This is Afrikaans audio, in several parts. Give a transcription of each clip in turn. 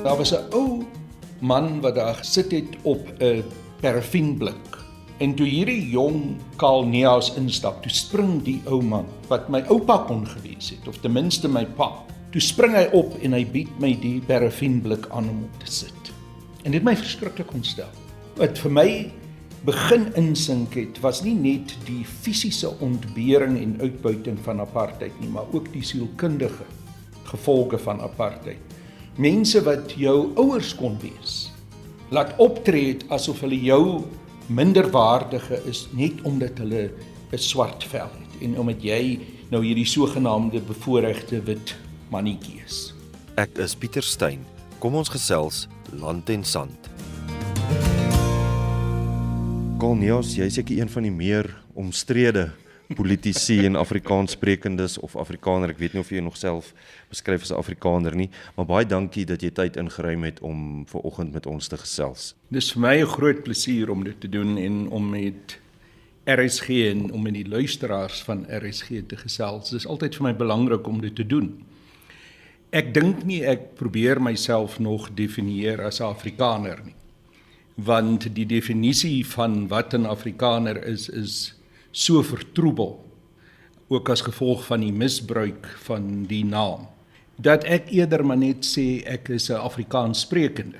Daar was 'n ou man wat daar gesit het op 'n parafienblik. En toe hierdie jong Karl Neas instap, toe spring die ou man, wat my oupa kon gewees het, of ten minste my pa. Toe spring hy op en hy bied my die parafienblik aan om op te sit. En dit het my verskriklik ontstel. Wat vir my begin insink het, was nie net die fisiese ontbering en uitbuiting van apartheid nie, maar ook die sielkundige gevolge van apartheid. Mense wat jou ouers kon wees, laat optree het asof hulle jou minderwaardige is, net omdat hulle 'n swart vel het, en omdat jy nou hierdie sogenaamde bevoorregte wit mannetjie is. Ek is Pieter Steyn. Kom ons gesels land en sand. Karl Neas, jy is seker een van die meer omstrede politici en Afrikaanssprekendes of Afrikaner. Ek weet nie of jy nog self beskryf as 'n Afrikaner nie, maar baie dankie dat jy tyd ingeruim het om vanoggend met ons te gesels. Dis vir my 'n groot plesier om dit te doen en om met RSG en om met die luisteraars van RSG te gesels. Dis altyd vir my belangrik om dit te doen. Ek dink nie ek probeer myself nog definieer as 'n Afrikaner nie, want die definisie van wat 'n Afrikaner is so vertroebel, ook as gevolg van die misbruik van die naam, dat ek eerder maar net sê ek is 'n Afrikaans sprekende.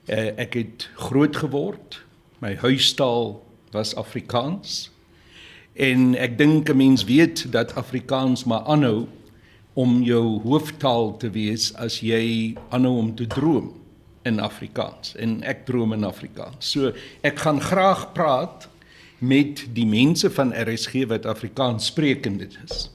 Ek het groot geword, my huistaal was Afrikaans, en ek dink 'n mens weet dat Afrikaans maar aanhou om jou hooftaal te wees as jy aanhou om te droom in Afrikaans, en ek droom in Afrikaans. So ek gaan graag praat met die mense van RSG wat Afrikaans sprekende is.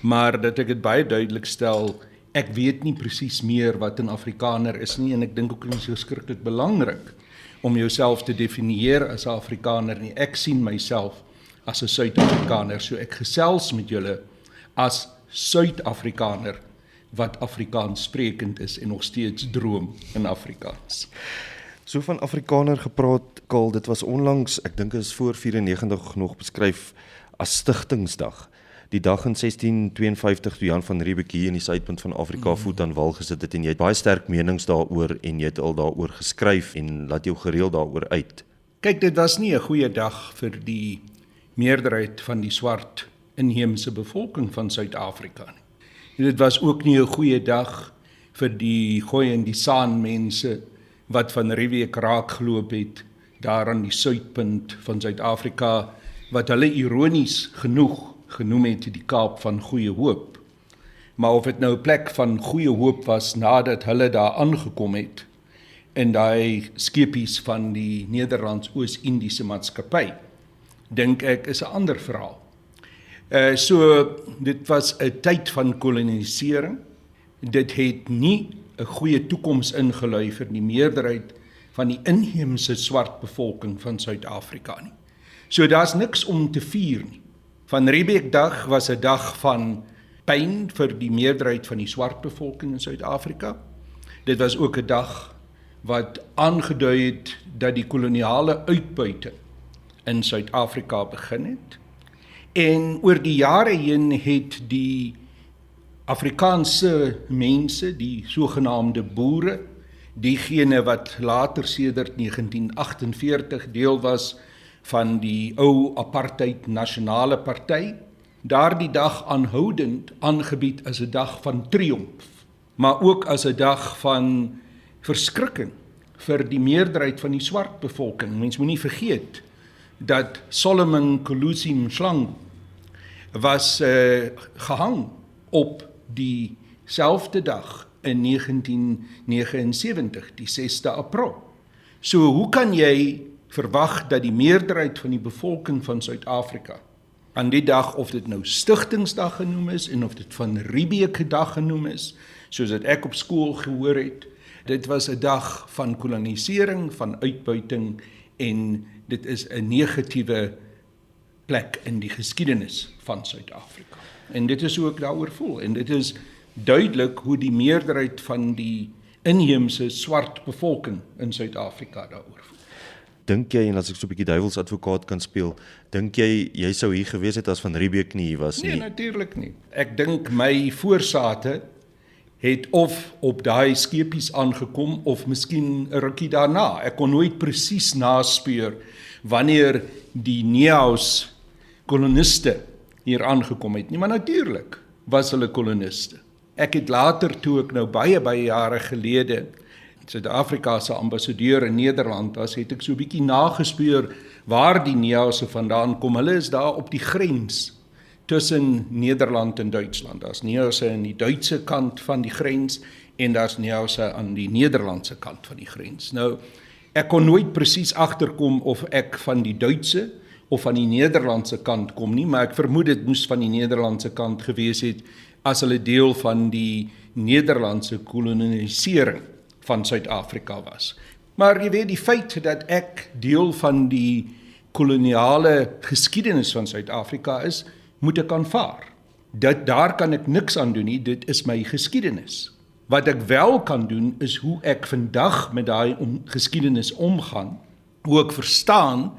Maar dat ek dit baie duidelik stel, ek weet nie presies meer wat 'n Afrikaner is nie, en ek dink ook nie so skrikkelik belangrik om jouself te definieer as 'n Afrikaner nie. Ek sien myself as 'n Suid-Afrikaner, so ek gesels met julle as Suid-Afrikaner wat Afrikaans sprekend is en nog steeds droom in Afrikaans. So van Afrikaner gepraat, Karl, dit was onlangs, ek dink is voor 94 nog beskryf as Stigtingsdag. Die dag in 1652 toe Jan van Riebeeck hier in die suidpunt van Afrika voet aan wal gesit het, en jy het baie sterk menings daaroor en jy het al daaroor geskryf en laat jou gereeld daaroor uit. Kyk, dit was nie 'n goeie dag vir die meerderheid van die swart inheemse bevolking van Suid-Afrika nie. En dit was ook nie 'n goeie dag vir die Gooi en die Saan mense wat van Riebeeck raak geloop het, daar aan die suidpunt van Suid-Afrika, wat hulle ironies genoeg genoem het die Kaap van Goeie Hoop. Maar of dit nou 'n plek van goeie hoop was nadat hulle daar aangekom het, in daai skepies van die Nederlands-Oos-Indiese maatskappy, dink ek is 'n ander verhaal. So dit was 'n tyd van kolonisering. Dit het nie 'n goeie toekoms ingelui vir die meerderheid van die inheemse swart bevolking van Suid-Afrika nie. So daar's niks om te vier nie. Van Riebeeck dag was 'n dag van pyn vir die meerderheid van die swart bevolking in Suid-Afrika. Dit was ook 'n dag wat aangedui het dat die koloniale uitbuiting in Suid-Afrika begin het. En oor die jare heen het die Afrikaanse mense, die sogenaamde boere, diegene wat later sedert 1948 deel was van die ou apartheid nasionale party, daardie dag aanhoudend aangebied as 'n dag van triomf, maar ook as 'n dag van verskrikking vir die meerderheid van die swart bevolking. Mens moenie vergeet dat Solomon Kulusi Mshlangu was gehang op dieselfde dag in 1979, die 6de April. So hoe kan jy verwag dat die meerderheid van die bevolking van Suid-Afrika aan die dag, of dit nou Stigtingsdag genoem is en of dit van Riebeeck dag genoem is, soos dat ek op skool gehoor het, dit was 'n dag van kolonisering, van uitbuiting, en dit is 'n negatiewe plek in die geskiedenis van Suid-Afrika. En dit is hoe ek daaroor voel, en dit is duidelik hoe die meerderheid van die inheemse swart bevolking in Suid-Afrika daaroor voel. Dink jy, en as ek so 'n bietjie duiwelsadvokaat kan speel, dink jy sou hier gewees het as van Riebeeck nie hier was nie? Nee, natuurlik nie. Ek dink my voorsate het of op daai skepies aangekom of miskien 'n rukkie daarna. Ek kon nooit presies naspeur wanneer die Neaus koloniste hier aangekom het nie, maar natuurlik was hulle koloniste. Ek het later toe ek nou baie jare gelede Suid-Afrika se ambassadeur in Nederland was, het ek so 'n bietjie nagespeur waar die Neause vandaan kom. Hulle is daar op die grens tussen Nederland en Duitsland. Daar's Neuse aan die Duitse kant van die grens en daar's Neuse aan die Nederlandse kant van die grens. Nou, ek kon nooit presies agterkom of ek van die Duitse of van die Nederlandse kant kom nie, maar ek vermoed dit moes van die Nederlandse kant gewees het as hulle deel van die Nederlandse kolonisering van Suid-Afrika was. Maar jy weet, die feit dat ek deel van die koloniale geskiedenis van Suid-Afrika is, moet ek aanvaar. Daar kan ek niks aan doen nie, dit is my geskiedenis. Wat ek wel kan doen, is hoe ek vandag met daai geskiedenis omgaan, hoe ek verstaan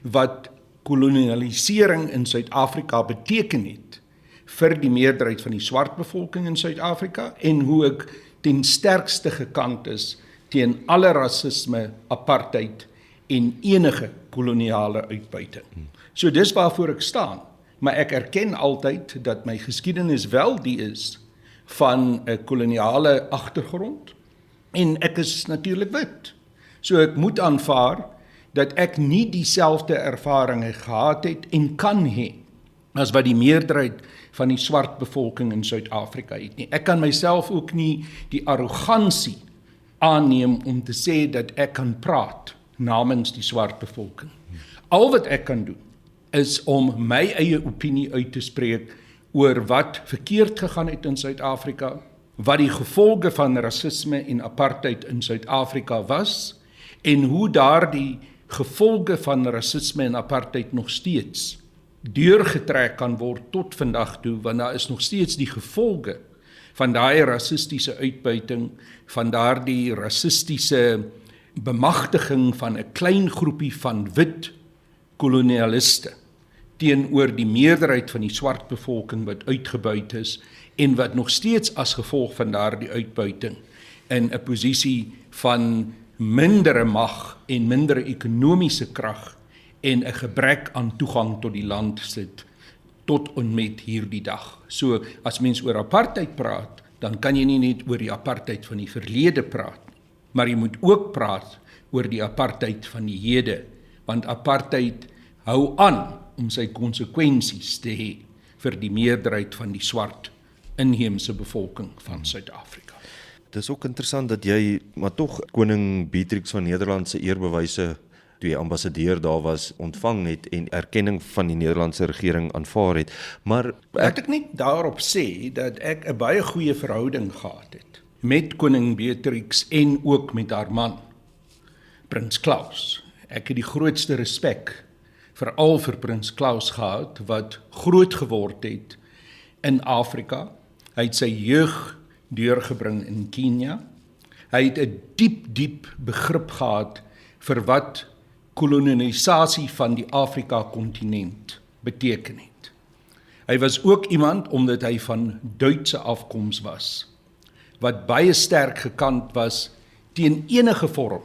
wat kolonialisering in Suid-Afrika beteken het vir die meerderheid van die swart bevolking in Suid-Afrika en hoe ek ten sterkste gekant is teen alle rasisme, apartheid en enige koloniale uitbuiting. So dis waarvoor ek staan, maar ek erken altyd dat my geskiedenis wel die is van 'n koloniale agtergrond en ek is natuurlik wit. So ek moet aanvaar dat ek nie dieselfde ervarings gehad het en kan hê as wat die meerderheid van die swart bevolking in Suid-Afrika het nie. Ek kan myself ook nie die arrogansie aanneem om te sê dat ek kan praat namens die swart bevolking. Al wat ek kan doen is om my eie opinie uit te spreek oor wat verkeerd gegaan het in Suid-Afrika, wat die gevolge van rasisme en apartheid in Suid-Afrika was en hoe daardie gevolge van rasisme en apartheid nog steeds deurgetrek kan word tot vandag toe, want daar is nog steeds die gevolge van daai rassistiese uitbuiting, van daardie rassistiese bemagtiging van 'n klein groepie van wit kolonialiste teenoor die meerderheid van die swart bevolking wat uitgebuit is en wat nog steeds as gevolg van daardie uitbuiting in 'n posisie van mindere mag en mindere ekonomiese krag en 'n gebrek aan toegang tot die land sit tot en met hierdie dag. So as mens oor apartheid praat, dan kan jy nie net oor die apartheid van die verlede praat, maar jy moet ook praat oor die apartheid van die hede, want apartheid hou aan om sy konsekwensies te hê vir die meerderheid van die swart inheemse bevolking van Suid-Afrika. Dis ook interessant dat jy maar tog koning Beatrix van Nederland se eerbewyse toe jy ambassadeur daar was ontvang het en erkenning van die Nederlandse regering aanvaar het. Maar ek net daarop sê dat ek 'n baie goeie verhouding gehad het met koning Beatrix en ook met haar man Prins Claus. Ek het die grootste respek veral vir Prins Claus gehad wat groot geword het in Afrika. Hy het sy jeug deurgebring in Kenia. Hy het 'n diep begrip gehad vir wat kolonisasie van die Afrika-kontinent beteken het. Hy was ook iemand, omdat hy van Duitse afkoms was, wat baie sterk gekant was teen enige vorm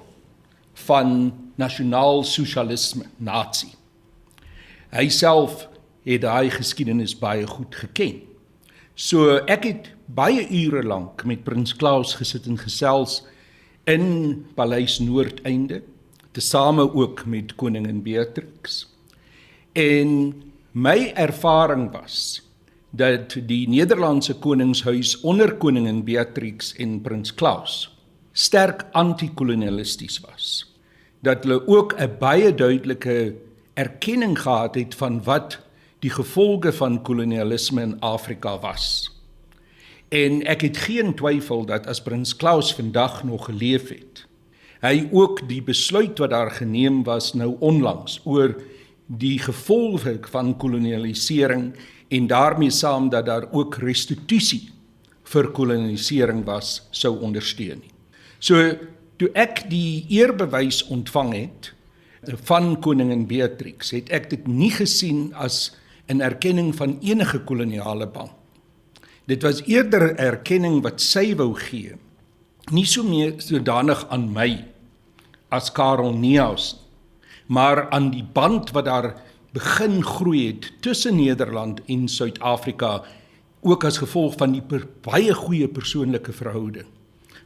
van nasionaal sosialisme, nasie. Hy self het daai geskiedenis baie goed geken. So ek het baie ure lank met Prins Claus gesit en gesels in Paleis Noordeinde, tesame ook met koningin Beatrix. En my ervaring was dat die Nederlandse koningshuis onder koningin Beatrix en Prins Claus sterk anti-kolonialisties was. Dat hulle ook 'n baie duidelike erkenning gehad het van wat die gevolge van kolonialisme in Afrika was. En ek het geen twyfel dat as Prins Claus vandag nog geleef het, hy ook die besluit wat daar geneem was nou onlangs oor die gevolge van kolonialisering en daarmee saam dat daar ook restituisie vir kolonialisering was, sou ondersteun. So toe ek die eerbewys ontvang het van koningin Beatrix, het ek dit nie gesien as 'n erkenning van enige koloniale band. Dit was eerder 'n erkenning wat sy wou gee, nie so meer sodanig aan my as Karel Niehaus, maar aan die band wat daar begin groei het tussen Nederland en Suid-Afrika, ook as gevolg van die baie goeie persoonlike verhouding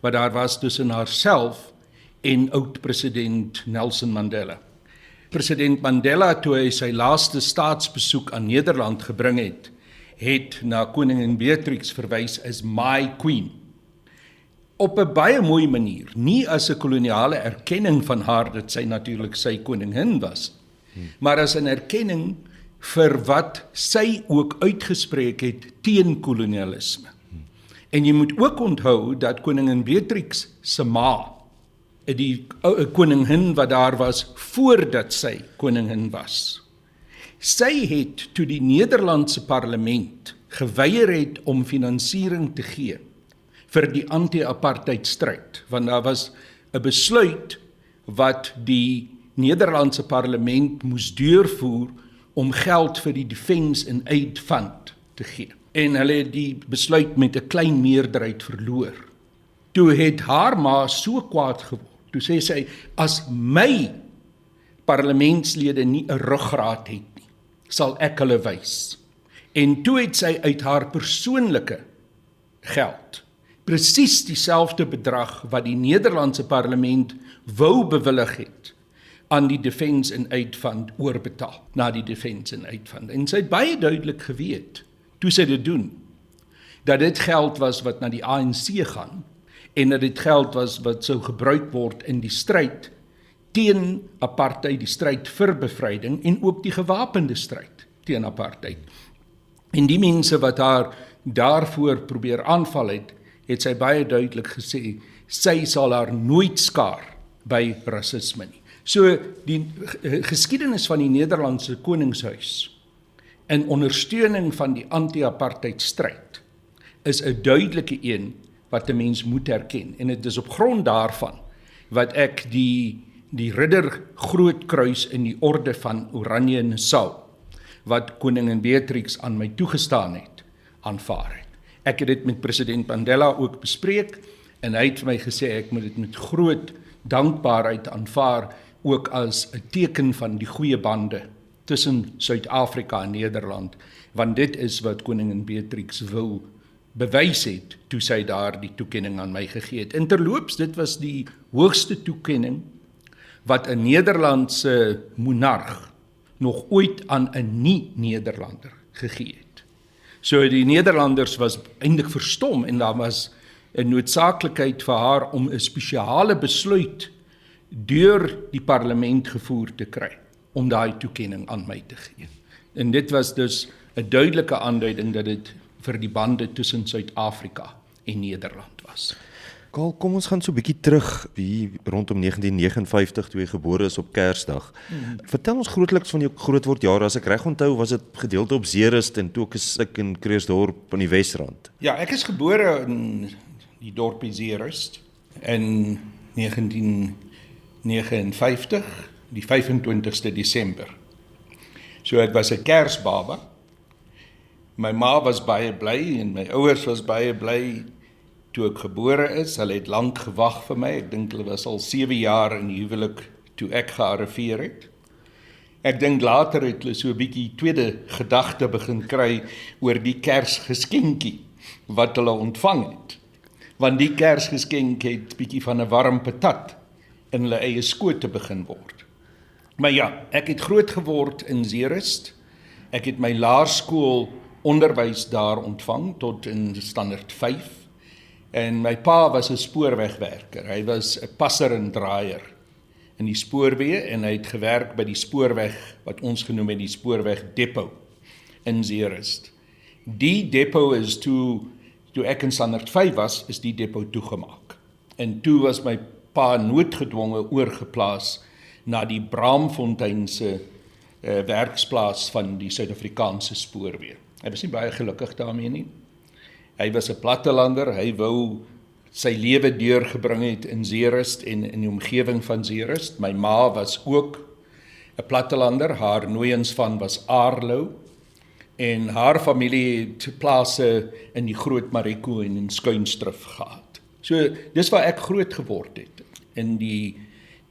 wat daar was tussen haarself en oud-president Nelson Mandela. President Mandela, toe hy sy laaste staatsbesoek aan Nederland gebring het na koningin Beatrix verwys as my queen. Op 'n baie mooi manier, nie as 'n koloniale erkenning van haar dat sy natuurlik sy koningin was, maar as 'n erkenning vir wat sy ook uitgespreek het teen kolonialisme. En jy moet ook onthou dat koningin Beatrix se ma, die koningin wat daar was voordat sy koningin was. Sy het toe die Nederlandse parlement geweier het om finansiering te gee vir die anti-apartheid stryd, want daar was 'n besluit wat die Nederlandse parlement moes deurvoer om geld vir die Defence and Aid Fund te gee. En hulle het die besluit met 'n klein meerderheid verloor. Toe het haar ma so kwaad geword. Toe sê sy, as my parlementslede nie 'n ruggraat het nie, sal ek hulle wys. En toe het sy uit haar persoonlike geld presies dieselfde bedrag wat die Nederlandse parlement wou bewillig het aan die Defence and Aid Fund oorbetaal, na die Defence and Aid Fund. En sy het baie duidelik geweet, toe sy dit doen, dat dit geld was wat na die ANC gaan, en dat dit geld was wat sou gebruik word in die stryd teen apartheid, die stryd vir bevryding, en ook die gewapende stryd teen apartheid. En die mense wat haar daarvoor probeer aanval het sy baie duidelik gesê, sy sal haar nooit skaar by rasisme nie. So die geskiedenis van die Nederlandse Koningshuis in ondersteuning van die anti-apartheid stryd is 'n duidelike een wat 'n mens moet erken. En dit is op grond daarvan wat ek die ridder Grootkruis in die orde van Oranje Nassau, wat koningin Beatrix aan my toegestaan het, aanvaar het. Ek het dit met president Mandela ook bespreek, en hy het vir my gesê, ek moet dit met groot dankbaarheid aanvaar, ook as 'n teken van die goeie bande tussen Suid-Afrika en Nederland, want dit is wat koningin Beatrix wou bewys het, toe sy daar die toekenning aan my gegee het. En terloops, dit was die hoogste toekenning wat 'n Nederlandse monarg nog ooit aan 'n nie-Nederlander gegee het. So die Nederlanders was eintlik verstom, en daar was 'n noodsaaklikheid vir haar om 'n spesiale besluit deur die parlement gevoer te kry, om daai toekenning aan my te gee. En dit was dus 'n duidelike aanduiding dat dit vir die bande tussen Suid-Afrika en Nederland was. Karl, kom ons gaan so 'n bietjie terug hier rondom 1959 toe jy gebore is op Kersdag. Vertel ons grootliks van jou grootwordjare. As ek reg onthou, was dit gedeelte op Zeerust en toe is ek in Krugersdorp aan die Wesrand. Ja, ek is gebore in die dorpie Zeerust in 1959, die 25ste Desember. So ek was 'n Kersbaba. My ma was baie bly en my ouers was baie bly toe ek gebore is. Hulle het lank gewag vir my. Ek dink hulle was al 7 jaar in die huwelik toe ek gearriveer het. Ek dink later het hulle so 'n bietjie tweede gedagte begin kry oor die Kersgeskenkie wat hulle ontvang het. Want die Kersgeskenk het bietjie van 'n warm patat in hulle eie skoot te begin word. Maar ja, ek het groot geword in Zeerust. Ek het my laerskool onderwys daar ontvang tot in standaard 5. En my pa was 'n spoorwegwerker. Hy was 'n passer en draaier in die spoorweë, en hy het gewerk by die spoorweg wat ons genoem het die spoorwegdepot in Zeerust. Die depot is toe ek in standaard 5 was, is die depot toegemaak. En toe was my pa noodgedwonge oorgeplaas na die Braamfonteinse werksplaas van die Suid-Afrikaanse spoorweë. Hy was nie baie gelukkig daarmee nie. Hy was 'n plattelander, hy wou sy lewe deurgebring het in Zeerust en in die omgewing van Zeerust. My ma was ook 'n plattelander, haar nooiens van was Aarlou, En haar familie het plase in die Groot Mariko en in Skuinstrif gehad. So, dis waar ek groot geword het. In die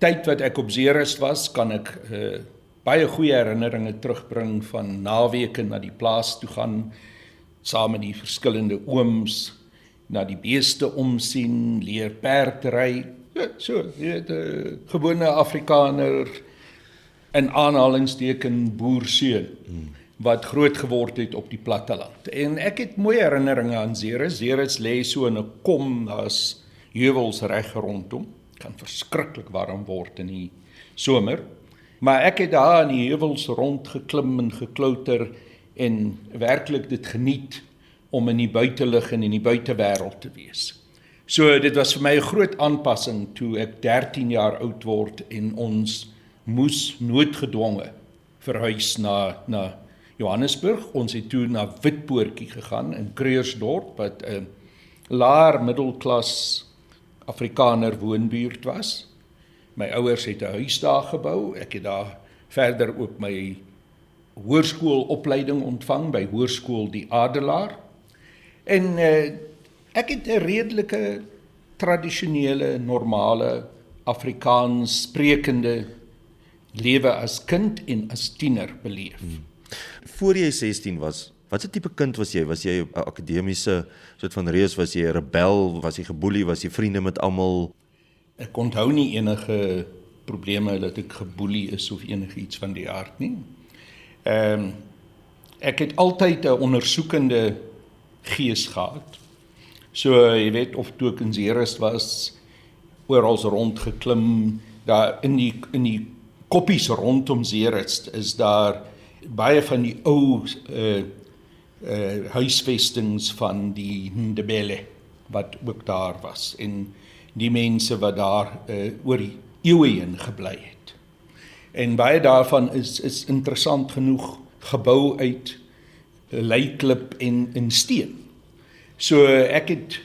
tyd wat ek op Zeerust was, kan ek baie goeie herinneringe terugbring van naweke na die plaas toe gaan, saam met die verskillende ooms, na die beeste omsien, leer perdry. Ja, so, jy weet, 'n gewone Afrikaner, in aanhalingsteken boerseun, wat groot geword het op die platteland. En ek het mooi herinneringe aan Zeerust. Zeerust lê so in 'n kom, daar's heuwels reg rondom. Kan verskriklik warm word in die somer. Maar ek het daar in die heuwels rondgeklim en geklouter en werklik dit geniet om in die buitelug en in die buitewêreld te wees. So dit was vir my 'n groot aanpassing toe ek 13 jaar oud word en ons moes noodgedwonge verhuis na Johannesburg. Ons het toe na Witpoortjie gegaan in Krugersdorp wat 'n laer middelklas Afrikaner woonbuurt was. My ouers het 'n huis daar gebou. Ek het daar verder ook my hoërskoolopleiding ontvang by Hoërskool die Adelaar. En ek het 'n redelike tradisionele, normale Afrikaans sprekende lewe as kind en as tiener beleef. Voor jy 16 was, wat 'n tipe kind was jy? Was jy 'n akademiese soort van reus? Was jy 'n rebel? Was jy geboelie? Was jy vriende met almal? Ek onthou nie enige probleme dat ek geboelie is of enigiets van die aard nie. Ek het altyd 'n ondersoekende gees gehad. So, jy weet, of toe ek in Zeerust was, oral rondgeklim, daar in die koppies rondom Zeerust is daar baie van die ou huisvestings van die Ndebele wat ook daar was en die mense wat daar oor die eeue heen gebly het. En baie daarvan is interessant genoeg gebou uit leiklip en steen. So ek het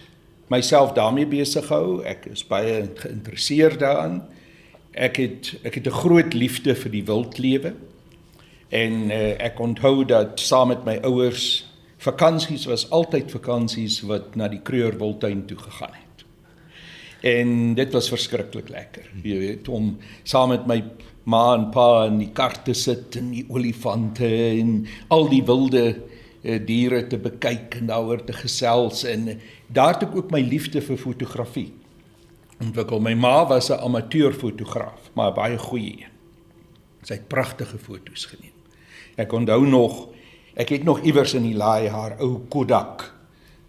myself daarmee besig gehou, ek is baie geïnteresseerd daaraan. Ek het 'n groot liefde vir die wildlewe. En ek onthou dat saam met my ouers, vakansies was altyd vakansies wat na die Kruger Wildtuin toe gegaan het. En dit was verskriklik lekker, jy weet, om saam met my ma en pa in die kar te sit en die olifante en al die wilde diere te bekyk en daaroor te gesels. En daar het ek ook my liefde vir fotografie ontwikkel. My ma was 'n amateurfotograaf, maar baie goeie een. Sy het pragtige foto's geneem. Ek onthou nog, ek het nog iewers in die laai haar ou Kodak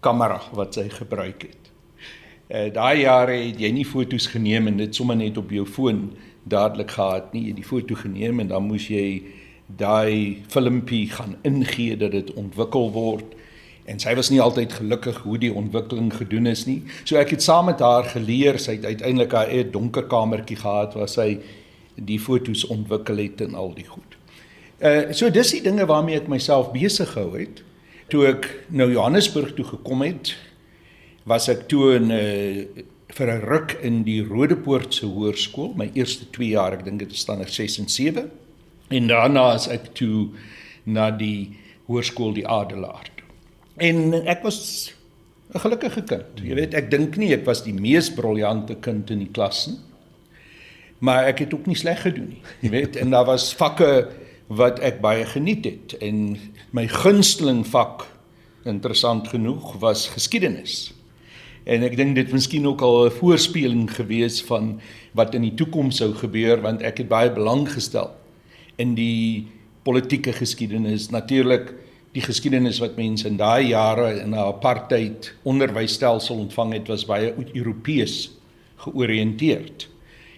kamera wat sy gebruik het. Daai jare het jy nie foto's geneem en dit sommer net op jou foon dadelik gehad nie. Jy het die foto geneem en dan moes jy daai filmpie gaan ingee dat dit ontwikkel word. En sy was nie altyd gelukkig hoe die ontwikkeling gedoen is nie. So ek het saam met haar geleer, sy het uiteindelik haar eie donker kamertjie gehad waar sy die foto's ontwikkel het en al die goed. So dis die dinge waarmee ek myself besig gehou het. Toe ek nou Johannesburg toe gekom het, was ek toe vir 'n ruk in die Rodepoortse hoërskool, my eerste 2 jaar, ek dink dit is standaard 6 en 7. En daarna is ek toe na die Hoërskool die Adelaar toe. En ek was 'n gelukkige kind. Jy weet, ek dink nie ek was die mees briljante kind in die klas nie, maar ek het ook nie sleg gedoen nie. Jy weet, en daar was vakke wat ek baie geniet het. En my gunsteling vak, interessant genoeg, was geskiedenis. En ek dink dit miskien ook al 'n voorspeling gewees van wat in die toekoms sou gebeur, want ek het baie belang gestel in die politieke geskiedenis. Natuurlik die geskiedenis wat mense in daai jare in 'n apartheid onderwysstelsel ontvang het, was baie Europees georiënteerd.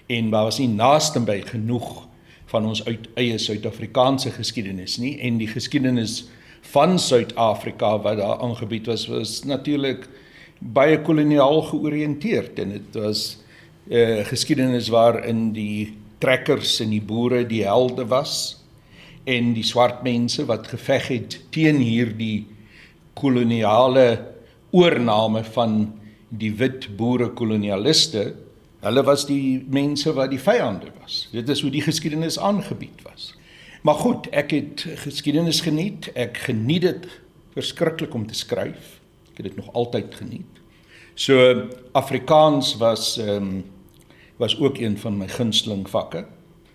En daar was nie naaste by genoeg van ons eie Suid-Afrikaanse geskiedenis nie. En die geskiedenis van Suid-Afrika wat daar aangebied was natuurlik baie koloniaal georiënteerd. En dit was geskiedenis waarin die trekkers en die boere die helde was en die swart mense wat geveg het teen hierdie koloniale oorname van die wit boere kolonialiste. Hulle was die mense wat die vyande was. Dit is hoe die geskiedenis aangebied was. Maar goed, ek het geskiedenis geniet. Ek geniet dit verskriklik om te skryf. Ek het dit nog altyd geniet. So Afrikaans was ook een van my gunsteling vakke.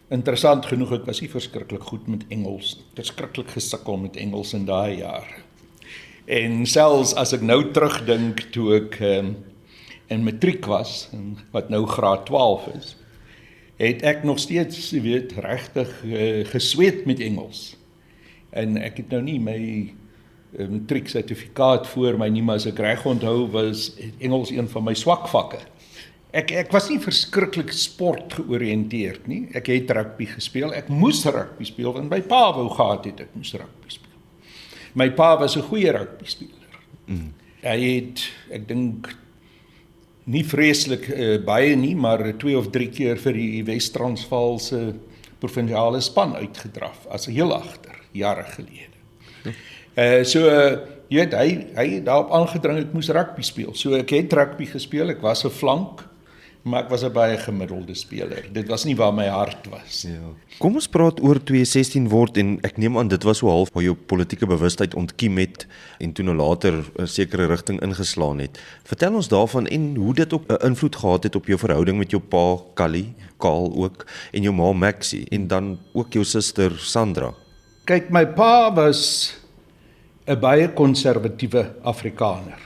Interessant genoeg, ek was nie verskriklik goed met Engels. Verskriklik gesukkel met Engels in daai jare. En selfs as ek nou terugdink toe ek in matriek was, wat nou graad 12 is, het ek nog steeds, regtig gesweet met Engels. En ek het nou nie my matriek sertifikaat voor my nie, maar as ek reg onthou was Engels een van my swak vakke. Ek was nie verskriklik sport georiënteerd nie. Ek het rugby gespeel. Ek moes rugby speel want my pa wou gehad het ek moes rugby speel. My pa was 'n goeie rugby speler. Hy het, ek dink nie vreeslik baie nie, maar 2 of 3 keer vir die Wes-Transvaal se provinsiale span uitgedraf as heel agter jare gelede. Jy weet, hy het daarop aangedring ek moes rugby speel. So ek het rugby gespeel, ek was 'n flank, maar ek was 'n baie gemiddelde speler. Dit was nie waar my hart was. Ja. Kom ons praat oor 2016 word en ek neem aan dit was so half waar jou politieke bewustheid ontkiem het en toe nou later 'n sekere rigting ingeslaan het. Vertel ons daarvan en hoe dit ook 'n invloed gehad het op jou verhouding met jou pa Kaal ook en jou ma Maxie en dan ook jou suster Sandra. Kyk, my pa was 'n baie konservatiewe Afrikaner.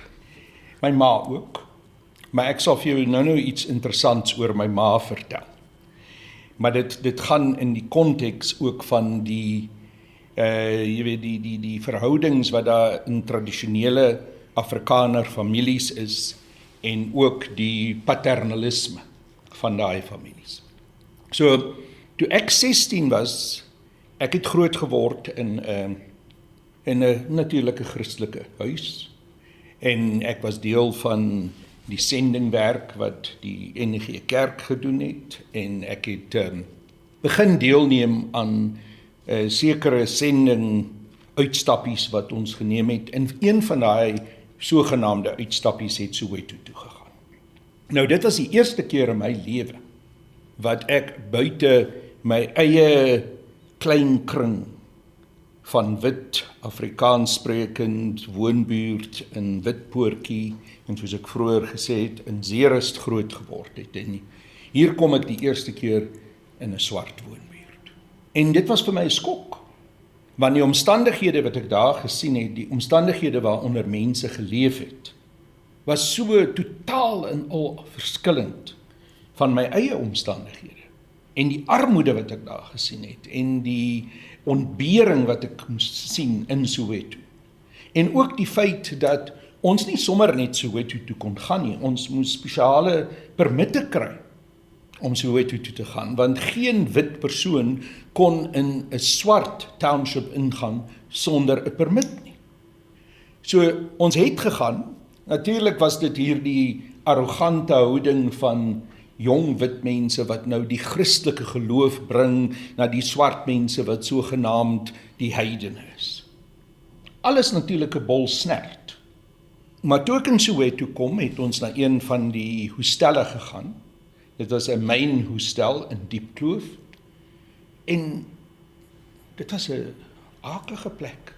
My ma ook. Maar ek sal vir jou nou iets interessants oor my ma vertel. Maar dit gaan in die konteks ook van die jy weet die verhoudings wat daar in tradisionele Afrikaner families is en ook die paternalisme van daai families. So toe ek 16 was, ek het groot geword in 'n natuurlike Christelike huis en ek was deel van die sendingwerk wat die NG Kerk gedoen het en ek het begin deelneem aan sekere sending uitstappies wat ons geneem het en een van daai sogenaamde uitstappies het Soweto toe gegaan. Nou dit was die eerste keer in my lewe wat ek buite my eie klein kring van wit Afrikaans sprekend woonbuurt in Witpoortjie en soos ek vroeër gesê het in Zeerust groot geword het en hier kom ek die eerste keer in 'n swart woonbuurt. En dit was vir my 'n skok, want die omstandighede wat ek daar gesien het, die omstandighede waaronder mense geleef het, was so totaal en al verskillend van my eie omstandighede en die armoede wat ek daar gesien het en die ontbering wat ek moes sien in Soweto. En ook die feit dat ons nie sommer net Soweto toe kon gaan nie, ons moes spesiale permitte kry om Soweto toe te gaan, want geen wit persoon kon in 'n swart township ingaan sonder 'n permit nie. So ons het gegaan, natuurlik was dit hier die arrogante houding van jong wit mense wat nou die Christelike geloof bring na die swart mense wat sogenaamd die heidene is. Alles natuurlik 'n bol snert. Maar toe ek in Soweto kom, het ons na een van die hostelle gegaan. Dit was 'n myn hostel in Diepkloof. En dit was 'n aardige plek.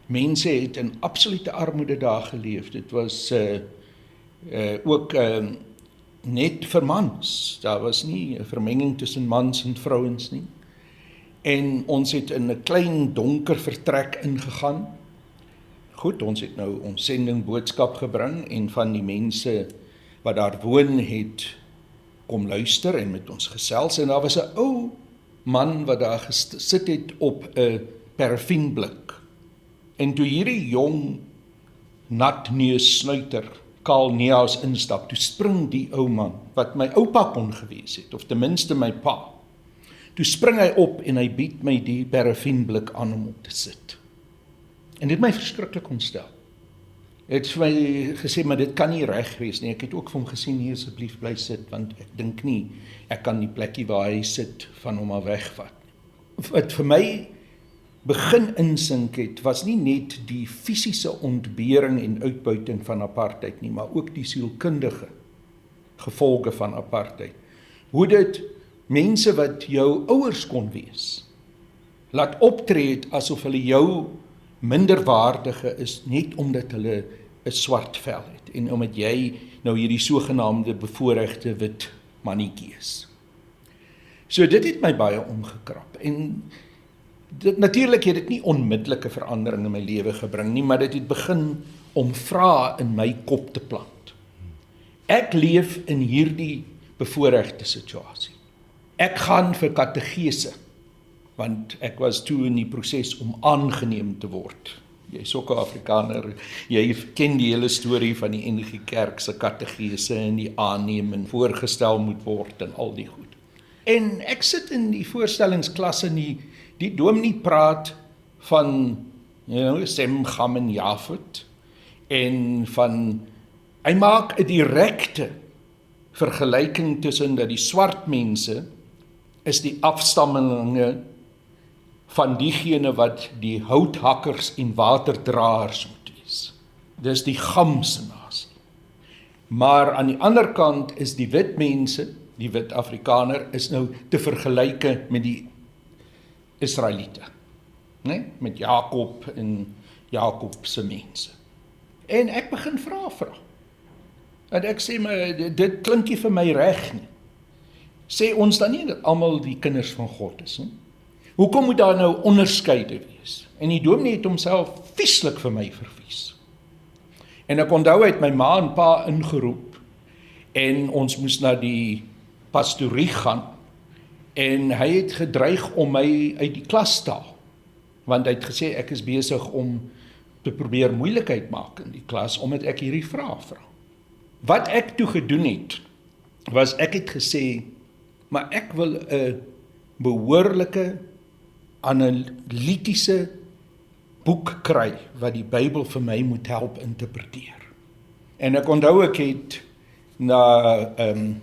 Mense het in absolute armoede daar geleef. Dit was ook net vir mans. Daar was nie 'n vermenging tussen mans en vrouens nie. En ons het in 'n klein donker vertrek ingegaan. Goed, ons het nou ons sending boodskap gebring en van die mense wat daar woon het kom luister en met ons gesels en daar was 'n ou man wat daar gesit het op 'n parafienblik. En toe hierdie jong natneus snuiter Kaal Neas instap, toe spring die ou man, wat my oupa kon gewees het, of ten minste my pa. Toe spring hy op en hy bied my die parafienblik aan om op te sit. En dit my verskriklik ontstel. Hy het vir my gesê, maar dit kan nie reg wees nie. Ek het ook vir hom gesê, nee, asseblief bly sit, want ek dink nie, ek kan die plekkie waar hy sit van hom af wegvat. Wat vir my begin insink het, was nie net die fisiese ontbering en uitbuiting van apartheid nie, maar ook die sielkundige gevolge van apartheid. Hoe dit mense wat jou ouers kon wees, laat optree asof hulle jou minderwaardige is, net omdat hulle 'n swart vel het, en omdat jy nou hierdie sogenaamde bevoorregte wit mannetjie is. So dit het my baie omgekrap, en natuurlik het dit nie onmiddellike verandering in my lewe gebring nie, maar dit het begin om vrae in my kop te plant. Ek leef in hierdie bevoorregte situasie. Ek gaan vir kategese, want ek was toe in die proses om aangeneem te word. Jy's ook 'n Afrikaner, jy ken die hele storie van die NG Kerk se kategese en die aanneming voorgestel moet word en al die goed. En ek sit in die voorstellingsklas en die dominee praat van, Sem, Cham en Jafet, en van, hy maak 'n direkte vergelyking tussen dat die swart mense is die afstammelinge van diegene wat die houthakkers en waterdraers moet wees. Dis die Chamse nasie. Maar aan die ander kant is die wit mense, die wit Afrikaner, is nou te vergelyke met die Israeliete, né? Met Jakob en Jakob se mense. En ek begin vra. En ek sê, maar dit klink nie vir my reg nie. Sê ons dan nie dat almal die kinders van God is nie? Hoekom moet daar nou onderskeide wees? En die dominee het homself vieslik vir my vervies. En ek onthou het my ma en pa ingeroep, en ons moes na die pastorie gaan, en hy het gedreig om my uit die klas te haal, want hy het gesê ek is besig om te probeer moeilikheid maak in die klas, omdat ek hierdie vrae vra. Wat ek toe gedoen het, was ek het gesê, maar ek wil 'n behoorlike analitiese boek kry, wat die Bybel vir my moet help interpreteer. En ek onthou ek het na 'n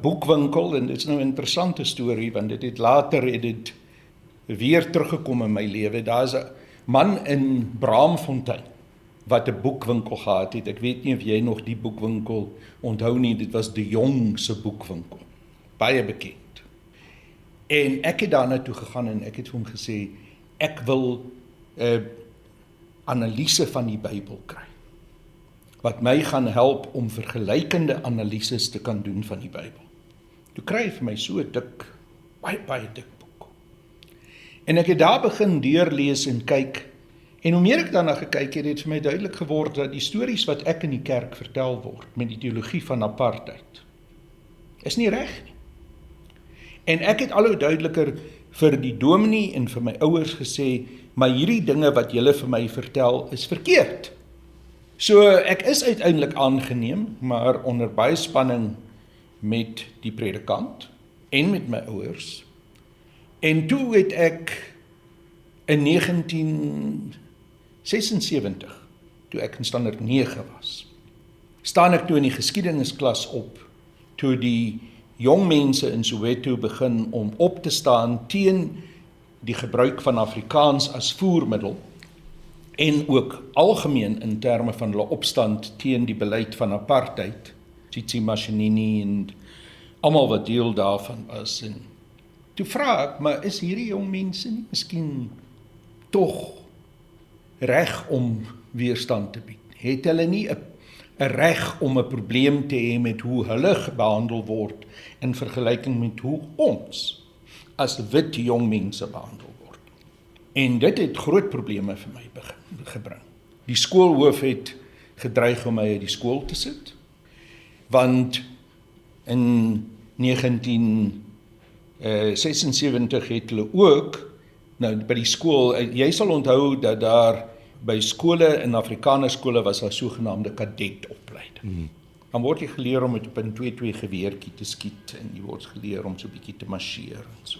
boekwinkel, en dit is nou 'n interessante storie, want dit later weer teruggekom in my lewe. Daar is 'n man in Braamfontein, wat 'n boekwinkel gehad het. Ek weet nie of jy nog die boekwinkel onthou nie, dit was De Jong se boekwinkel, baie bekend. En ek het daarna toe gegaan en ek het vir hom gesê, ek wil 'n analise van die Bybel kry, wat my gaan help om vergelykende analises te kan doen van die Bybel. Toe kry hy vir my so 'n dik, baie dik boek. En ek het daar begin deurlees en kyk, en hoe meer ek daarna gekyk het, het vir my duidelik geword dat die stories wat ek in die kerk vertel word, met die teologie van apartheid, is nie reg nie. En ek het al hoe duideliker vir die dominee en vir my ouers gesê, maar hierdie dinge wat julle vir my vertel is verkeerd. So ek is uiteindelik aangeneem, maar onder baie spanning met die predikant en met my ouers. En toe het ek in 1976, toe ek in standaard 9 was, staan ek toe in die geschiedenisklas op, toe die jong mense in Soweto begin om op te staan teen die gebruik van Afrikaans as voermiddel, en ook algemeen in terme van hulle opstand teen die beleid van apartheid, Tsitsi Mashinini en almal wat deel daarvan was. En toe vra ek, maar is hierdie jong mense nie miskien tog reg om weerstand te bied? Het hulle nie 'n reg om 'n probleem te hê met hoe hulle behandel word in vergelyking met hoe ons as wit jong mense behandel word? En dit het groot probleme vir my gebring. Die skoolhoof het gedreig om my uit die skool te sit, want in 1976 het hulle ook, nou by die skool, jy sal onthou dat daar by skole, in Afrikaner skole, was daar sogenaamde kadetopleiding. Dan word jy geleer om met op 'n 2-2 geweertjie te skiet, en jy word geleer om so 'n bietjie te marcheer en so.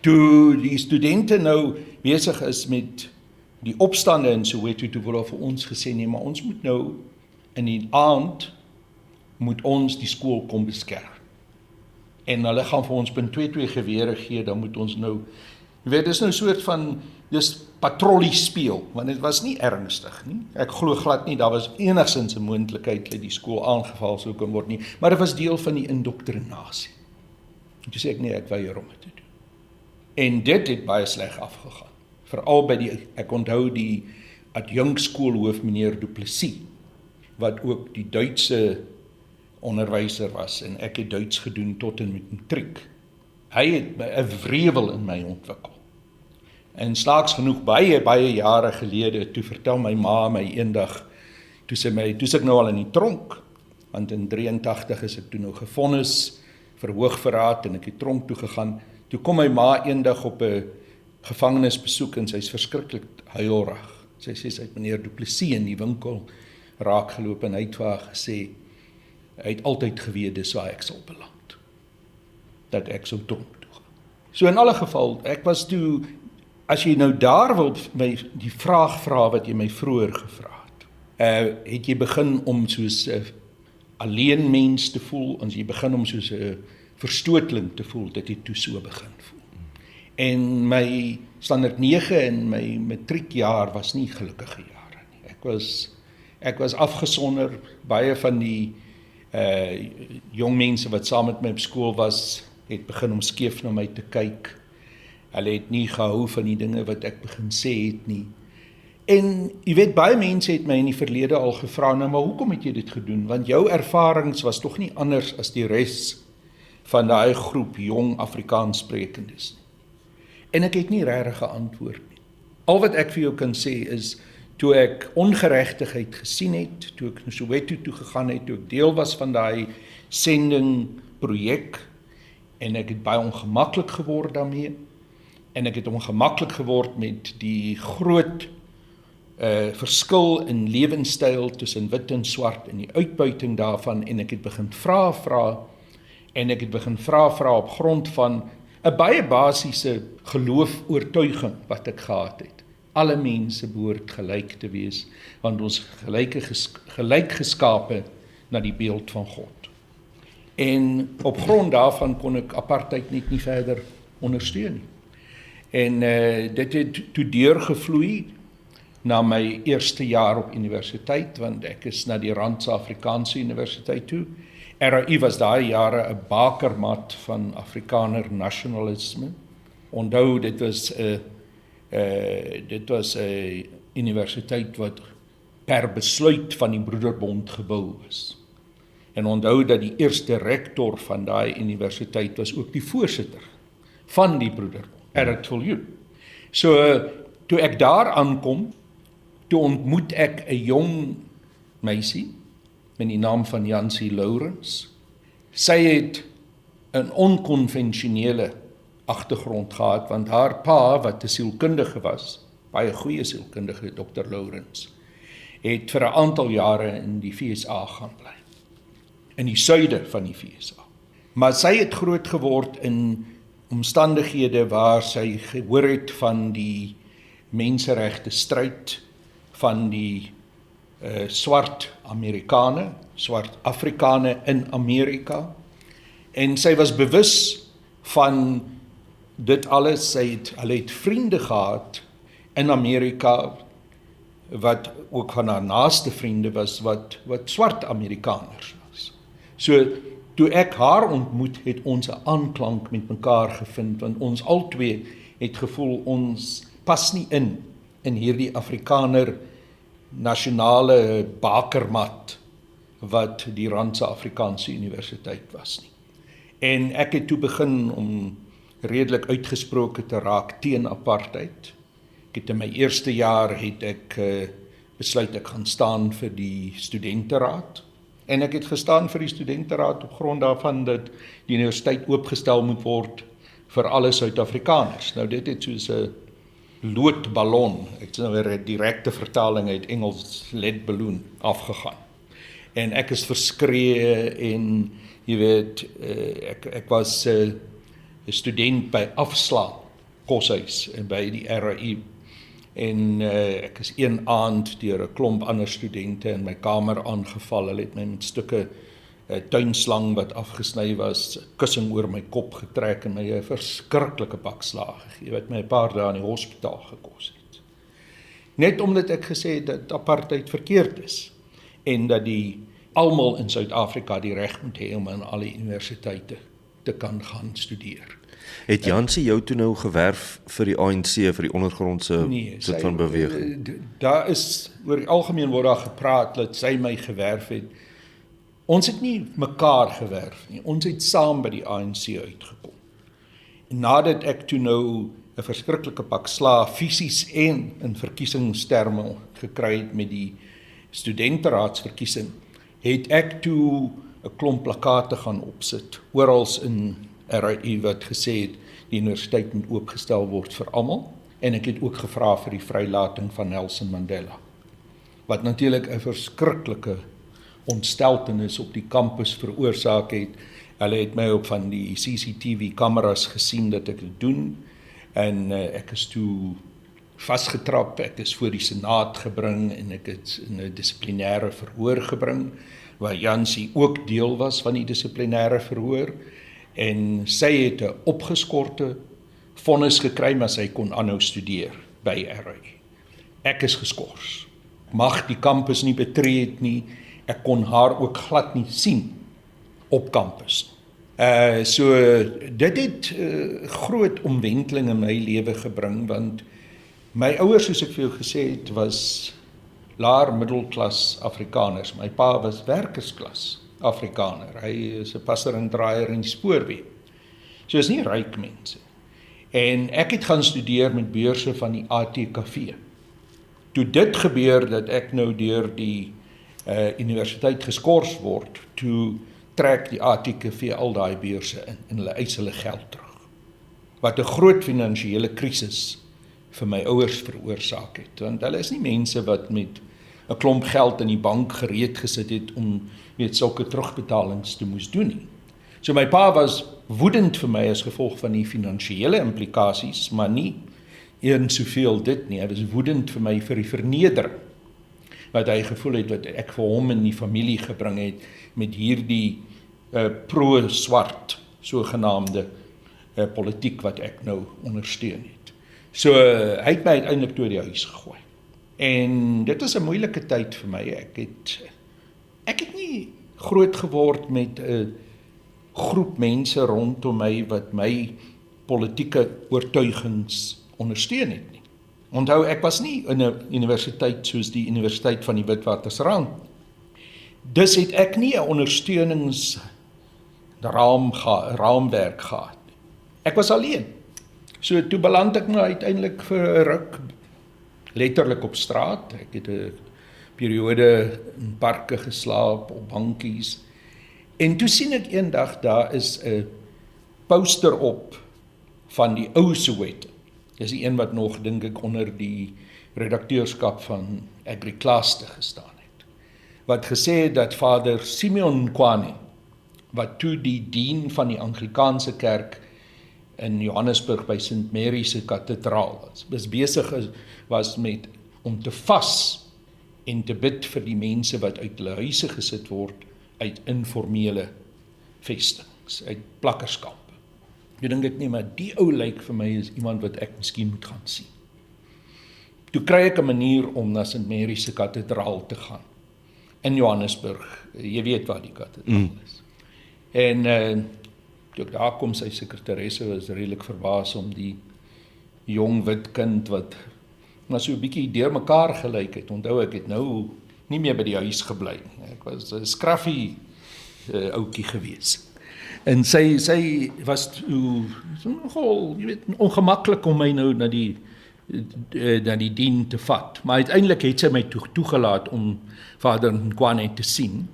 Toe die studente nou besig is met die opstande in Soweto, toe word vir ons gesê, nee, maar ons moet nou in die aand, moet ons die skool kom beskerm. En hulle gaan vir ons 2-2 gewere gee, dan moet ons nou, jy weet, dis nou 'n soort van, dis patrollie speel, want dit was nie ernstig nie. Ek glo glad nie, daar was enigsins 'n moontlikheid dat die skool aangeval sou kan word nie, maar dit was deel van die indoktrinasie. En toe sê ek, nee, ek weier om dit te doen. En dit het baie sleg afgegaan. Veral by ek onthou die adjunkskoolhoof meneer Du Plessis, wat ook die Duitse onderwyser was, en ek het Duits gedoen tot en met matriek. Hy het 'n wrevel in my ontwikkel. En slaaks genoeg, baie jare gelede, toe vertel my ma my eendag, toe ek nou al in die tronk, want in 83 is ek toe nou gevonnis vir hoogverraad en ek het tronk toe gegaan. Toe kom my ma eendag op 'n gevangenisbesoek en sy's verskriklik huilrig. Sy sê sy het meneer Du Plessis in die winkel raak geloop en hy het vir haar gesê, hy het altyd geweet dis waar ek sal beland, dat ek sou tronk toe gaan. So in alle geval, ek was toe, as jy nou daar wil my die vraag vra wat jy my vroeër gevra het jy begin om soos 'n alleen mens te voel, en jy begin om soos 'n verstootling te voel, dat jy toe so begin voel. En my standaard 9 en my matriekjaar was nie gelukkige jare nie. Ek was afgesonder, baie van die jong mense wat saam met my op skool was, het begin om skeef na my te kyk. Hulle het nie gehou van die dinge wat ek begin sê het nie. En jy weet, baie mense het my in die verlede al gevra, nou maar hoekom het jy dit gedoen? Want jou ervarings was tog nie anders as die res van daai groep jong Afrikaanssprekendes nie. En ek het nie regtig geantwoord nie. Al wat ek vir jou kan sê is, toe ek ongeregtigheid gesien het, toe ek na Soweto toe gegaan het, toe ek deel was van daai sendingprojek, en ek het baie ongemaklik geword daarmee, en ek het ongemaklik geword met die groot verskil in lewenstyl tussen wit en swart, en die uitbuiting daarvan, en ek het begin vra, en ek het begin vra op grond van 'n baie basiese geloofoortuiging wat ek gehad het. Alle mense behoort gelyk te wees, want ons gelyk geskape na die beeld van God. En op grond daarvan kon ek apartheid net nie verder ondersteun nie. En dit het toe deurgevloei na my eerste jaar op universiteit, want ek is na die Randse Afrikaanse Universiteit toe. RAU was daai jare 'n bakermat van Afrikaner nasionalisme. Onthou, dit was 'n universiteit wat per besluit van die Broederbond gebou is. En onthou dat die eerste rektor van daai universiteit was ook die voorsitter van die Broederbond, Eric Viljoen. So, toe ek daar aankom, toe ontmoet ek 'n jong meisie met die naam van Jansie Lourens. Sy het 'n onkonvensionele agtergrond gehad, want haar pa, wat 'n sielkundige was, baie goeie sielkundige, Dr. Lourens, het vir 'n aantal jare in die VSA gaan bly, in die suide van die VSA. Maar sy het groot geword in omstandighede waar sy gehoor het van die menseregte stryd van die swart Amerikane, swart Afrikane in Amerika, en sy was bewus van dit alles. Hulle het vriende gehad in Amerika, wat ook van haar naaste vriende was, wat swart Amerikaners was. So, toe ek haar ontmoet, het ons 'n aanklank met mekaar gevind, want ons albei het gevoel, ons pas nie in hierdie Afrikaner nasionale bakermat wat die Randse Afrikaanse Universiteit was nie. En ek het toe begin om redelik uitgesproke te raak teen apartheid. Ek het in my eerste jaar het ek besluit ek gaan staan vir die studenteraad. En ek het gestaan vir die studenteraad op grond daarvan dat die universiteit oopgestel moet word vir alle Suid-Afrikaners. Nou dit het soos 'n loodballon, ek sê nou 'n direkte vertaling uit Engels, lead balloon, afgegaan. En ek is verskree en jy weet, ek was 'n student by Afslaan koshuis by die RAU. En ek is een aand deur 'n klomp ander studente in my kamer aangeval. Hulle het my met stukke tuinslang wat afgesny was, kussing oor my kop getrek en my 'n verskriklike pak slaag gegee, wat my 'n paar dae in die hospitaal gekos het. Net omdat ek gesê het dat apartheid verkeerd is en dat almal in Suid-Afrika die reg moet hê om aan alle universiteite te kan gaan studeer. Het Jansie jou toe nou gewerf vir die ANC, vir die ondergrondse soort van beweging? Daar is, oor die algemeen word daar gepraat, dat sy my gewerf het. Ons het nie mekaar gewerf nie, ons het saam by die ANC uitgekom. En nadat ek toe nou 'n verskriklike pak slaag, fisies en in verkiesingsterme gekry het met die studenteraadsverkiesing, het ek toe 'n klomp plakate gaan opsit, oral in RI wat gesê het, die universiteit moet oopgestel word vir almal, en ek het ook gevra vir die vrylating van Nelson Mandela, wat natuurlik 'n verskriklike ontsteltenis op die kampus veroorsaak het. Hulle het my op van die CCTV kameras gesien dat ek dit doen, en ek is toe vasgetrap, ek is voor die senaat gebring, en ek het in 'n dissiplinêre verhoor gebring, waar Jansie ook deel was van die dissiplinêre verhoor, en sy het 'n opgeskorte vonnis gekry, maar sy kon aanhou studeer by RI. Ek is geskort. Mag die kampus nie betree het nie, ek kon haar ook glad nie sien op kampus. So dit het groot omwenteling in my lewe gebring, want my ouers, soos ek vir jou gesê het, was laer middelklas Afrikaners. My pa was werkersklas Afrikaner. Hy is 'n passer en draaier in die spoorweë. So is nie ryk mense. En ek het gaan studeer met beurse van die ATKV. Toe dit gebeur dat ek nou deur die universiteit geskort word, toe trek die ATKV al daai beurse in en hulle eis hulle geld terug. Wat 'n groot finansiële krisis vir my ouers veroorsaak het, want hulle is nie mense wat met 'n klomp geld in die bank gereed gesit het om sulke terugbetalings te moes doen nie. So my pa was woedend vir my as gevolg van die finansiële implikasies, maar nie eens soveel dit nie. Hy was woedend vir my vir die vernedering wat hy gevoel het wat ek vir hom en die familie gebring het met hierdie pro-swart sogenaamde politiek wat ek nou ondersteun het. So hy het my uiteindelik toe die huis gegooi. En dit is 'n moeilike tyd vir my. Ek het nie groot geword met 'n groep mense rondom my wat my politieke oortuigings ondersteun het nie. Onthou, ek was nie in 'n universiteit soos die Universiteit van die Witwatersrand. Dus het ek nie 'n ondersteuningsraamwerk gehad nie. Ek was alleen. So toe beland ek nou uiteindelik vir 'n ruk letterlik op straat. Ek het 'n periode in parke geslaap, op bankies. En toe sien ek eendag daar is 'n poster op van die ou Soweto. Dis die een wat nog, dink ek, onder die redakteurskap van Agri-Klaaste gestaan het. Wat gesê het dat Vader Simeon Nkwane, wat toe die dien van die Anglikaanse kerk in Johannesburg by St. Mary se kathedraal was besig was met om te vas en te bid vir die mense wat uit hulle huise gesit word uit informele vestings, uit plakkerskampe. Ek dink ek nie, maar die ou lyk vir my is iemand wat ek miskien moet gaan sien. Toe kry ek 'n manier om na St. Mary se kathedraal te gaan in Johannesburg. Jy weet waar die kathedraal is. En toe ek daar kom, sy sekretaresse was redelik verbaas om die jong wit kind wat maar so 'n bietjie deurmekaar gelyk het. Onthou, ek het nou nie meer by die huis gebly nie. Ek was 'n scruffy ouetjie gewees. En sy was nogal, jy weet, ongemaklik om my nou na die dien te vat. Maar uiteindelik het sy my toegelaat om Vader Nkwane te sien.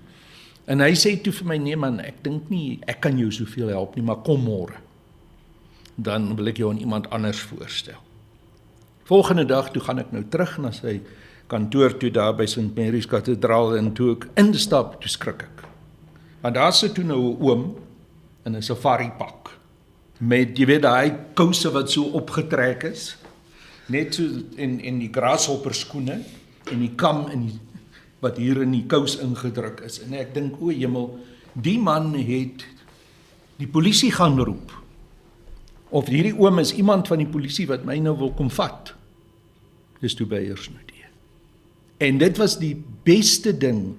En hy sê toe vir my, nee man, ek dink nie, ek kan jou soveel help nie, maar kom môre. Dan wil ek jou aan iemand anders voorstel. Volgende dag, toe gaan ek nou terug na sy kantoor toe daar by St. Mary's kathedraal, en toe ek instap, toe skrik ek. Want daar sit toe nou 'n oom in 'n safari pak, met, jy weet, daai kouse wat so opgetrek is, net so in die grasshopper skoene, en die kam wat hier in die kous ingedruk is. En ek dink, o hemel, die man het die polisie gaan roep. Of hierdie oom is iemand van die polisie wat my nou wil kom vat. Dis toe Beyers nou die. En dit was die beste ding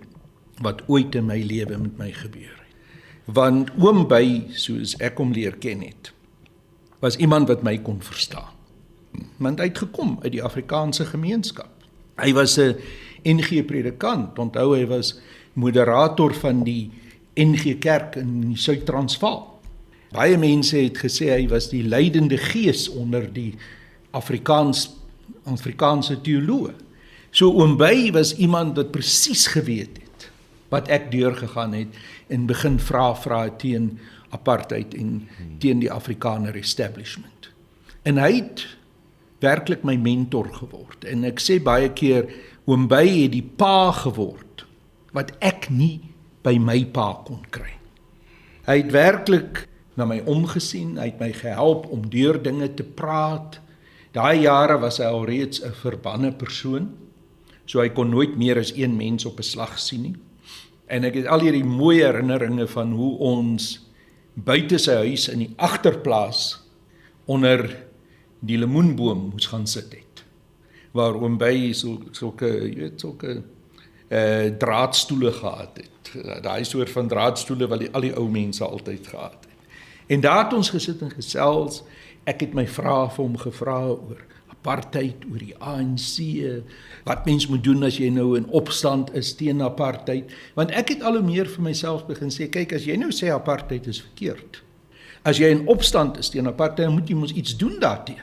wat ooit in my lewe met my gebeur het. Want oom Bey, soos ek hom leer ken het, was iemand wat my kon verstaan. Want hy het gekom uit die Afrikaanse gemeenskap. Hy was 'n NG predikant, onthou hy was moderator van die NG Kerk in die Suid-Transvaal. Baie mense het gesê hy was die leidende gees onder die Afrikaanse teoloë. So Oom Bey was iemand wat presies geweet het wat ek deurgegaan het en begin vra teen apartheid en teen die Afrikaner establishment. En hy het werklik my mentor geword. En ek sê baie keer, Oom Bey het die pa geword wat ek nie by my pa kon kry. Hy het werklik na my omgesien, hy het my gehelp om deur dinge te praat. Daai jare was hy alreeds 'n verbanne persoon, so hy kon nooit meer as een mens op 'n slag sien nie. En ek het al hierdie mooi herinneringe van hoe ons buite sy huis in die agterplaas onder die lemoenboom moes gaan sit het, waar Oom Bey sulke draadstoele gehad het, daai soort van draadstoele wat al die ou mense altyd gehad het. En daar het ons gesit en gesels, ek het my vrae vir hom gevra oor apartheid, oor die ANC, wat mens moet doen as jy nou in opstand is teen apartheid, want ek het al hoe meer vir myself begin sê, kyk, as jy nou sê apartheid is verkeerd, as jy in opstand is teen apartheid, dan moet jy mos iets doen daarteen.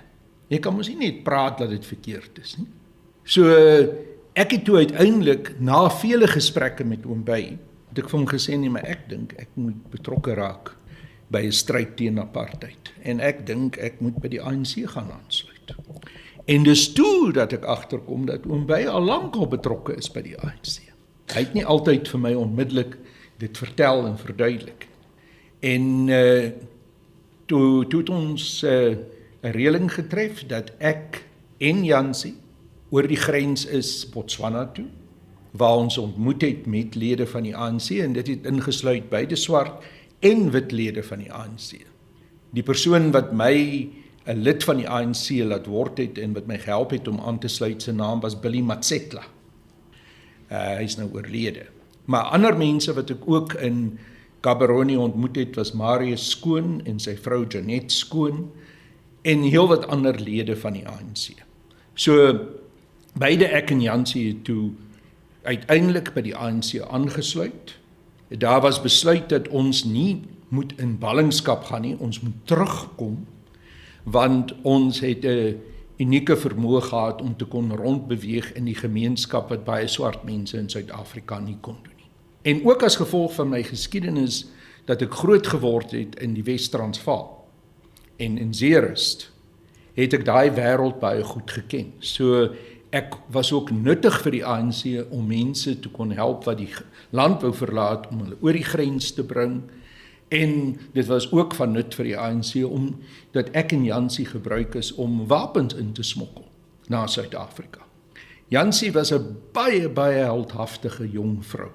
Jy kan mos nie net praat dat dit verkeerd is nie. So, ek het toe uiteindelik, na vele gesprekke met Oom Bey, het ek vir hom gesê, nee, maar ek dink, ek moet betrokke raak by 'n stryd teen apartheid. En ek dink, ek moet by die ANC gaan aansluit. En dis toe dat ek agterkom dat Oom Bey al lank al betrokke is by die ANC. Hy het nie altyd vir my onmiddellik dit vertel en verduidelik. En toe het ons 'n reëling getref dat ek en Jansie oor die grens is Botswana toe, waar ons ontmoet het met lede van die ANC, en dit het ingesluit beide swart en wit lede van die ANC. Die persoon wat my 'n lid van die ANC laat word het en wat my gehelp het om aan te sluit, sy naam was Billy Matsetla. Hy is nou oorlede. Maar ander mense wat ek ook in Gaborone ontmoet het, was Marius Skoon en sy vrou Janet Skoon en heel wat ander lede van die ANC. So, beide ek en Jansie het toe uiteindelik by die ANC aangesluit. Daar was besluit dat ons nie moet in ballingskap gaan nie, ons moet terugkom, want ons het 'n unieke vermoë gehad om te kon rondbeweeg in die gemeenskap wat baie swart mense in Suid-Afrika nie kon doen nie. En ook as gevolg van my geskiedenis, dat ek groot geword het in die Wes-Transvaal en in Zeerust, het ek daai wêreld baie goed geken. So, ek was ook nuttig vir die ANC om mense te kon help wat die land wou verlaat, om hulle oor die grens te bring, en dit was ook van nut vir die ANC, omdat ek en Jansie gebruik is om wapens in te smokkel na Suid-Afrika. Jansie was 'n baie heldhaftige jong vrou.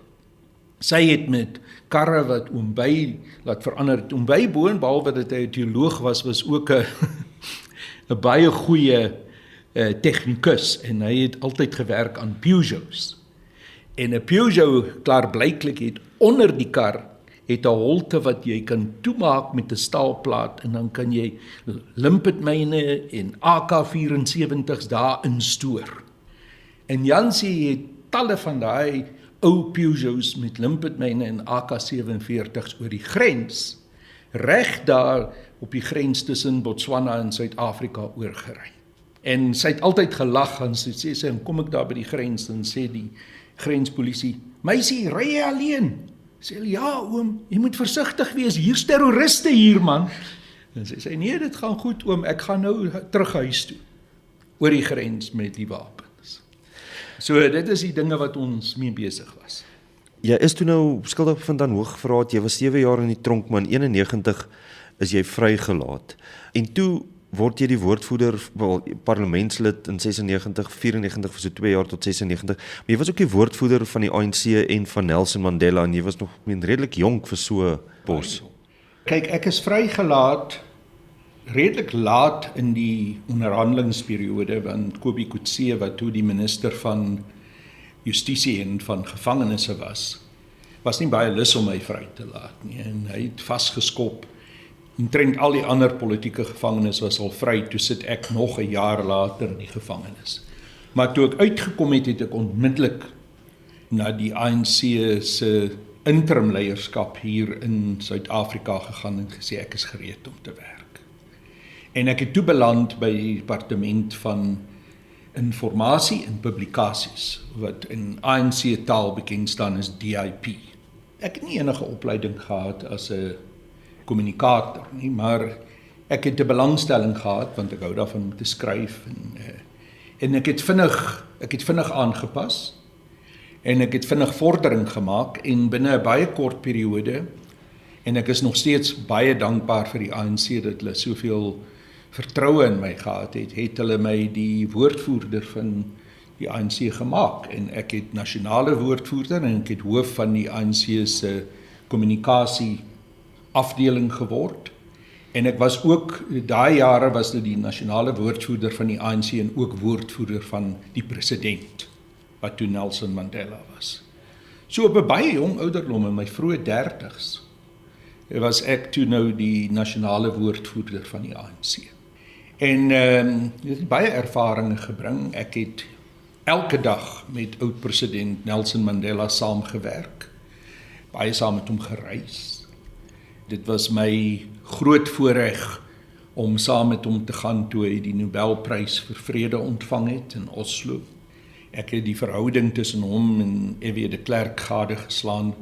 Sy het met karre wat Oom Bey laat verander het. Oom Bey, boonbehalwe dat hy 'n teoloog was ook 'n baie goeie tegnikus, en hy het altyd gewerk aan Peugeots. En 'n Peugeot, klaarblyklik, het onder die kar het 'n holte wat jy kan toemaak met 'n staalplaat, en dan kan jy limpetmyne en AK-74's daar instoor. En Jansie het talle van daai ou Peugeots met limpetmyne en AK-47's oor die grens, reg daar op die grens tussen Botswana en Suid-Afrika oorgery. En sy het altyd gelag, en sy sê, en kom ek daar by die grens, dan sê die grenspolisie, meisie, ry jy alleen? Sê hulle, ja oom, jy moet versigtig wees, hier's terroriste hier man. En sy sê, nee, dit gaan goed oom, ek gaan nou terug huis toe, oor die grens met die wapens. So dit is die dinge wat ons mee besig was. Jy is toe nou skuldig bevind aan hoogverraad, jy was 7 jaar in die tronk, maar in 91 is jy vrygelaat. En toe word jy die woordvoerder, parlementslid in 96, 94 vir so 2 jaar tot 96, maar jy was ook die woordvoerder van die ANC en van Nelson Mandela, en jy was nog redelik jonk vir so 'n pos. Kyk, ek is vrygelaat redelik laat in die onderhandelingsperiode, want Kobie Coetzee, wat toe die minister van Justisie en van gevangenisse was nie baie lus om my vry te laat nie, en hy het vasgeskop Omtrent al die ander politieke gevangenes was al vry, toe sit ek nog 'n jaar later in die gevangenis. Maar toe ek uitgekom het ek onmiddellik na die ANC se interim leierskap hier in Suid-Afrika gegaan en gesê ek is gereed om te werk. En ek het toe beland by die departement van informasie en publikasies, wat in ANC taal bekend staan as DIP. Ek het nie enige opleiding gehad as 'n kommunikator nie, maar ek het 'n belangstelling gehad, want ek hou daarvan om te skryf, en ek het vinnig aangepas, en ek het vinnig vordering gemaak, en binne 'n baie kort periode, en ek is nog steeds baie dankbaar vir die ANC dat hulle soveel vertroue in my gehad het hulle my die woordvoerder van die ANC gemaak, en ek het nasionale woordvoerder, en ek het hoof van die ANC se kommunikasie afdeling geword, en ek was ook, daai jare was dit die nasionale woordvoerder van die ANC en ook woordvoerder van die president, wat toe Nelson Mandela was. So op 'n baie jong ouderdom, in my vroeë 30's, was ek toe nou die nasionale woordvoerder van die ANC. En dit het baie ervarings gebring. Ek het elke dag met oud-president Nelson Mandela saamgewerk, baie saam met hom gereis. Dit was my groot voorreg om saam met hom te gaan toe hy die Nobelprys vir vrede ontvang het in Oslo. Ek het die verhouding tussen hom en F.W. de Klerk gadegeslaan,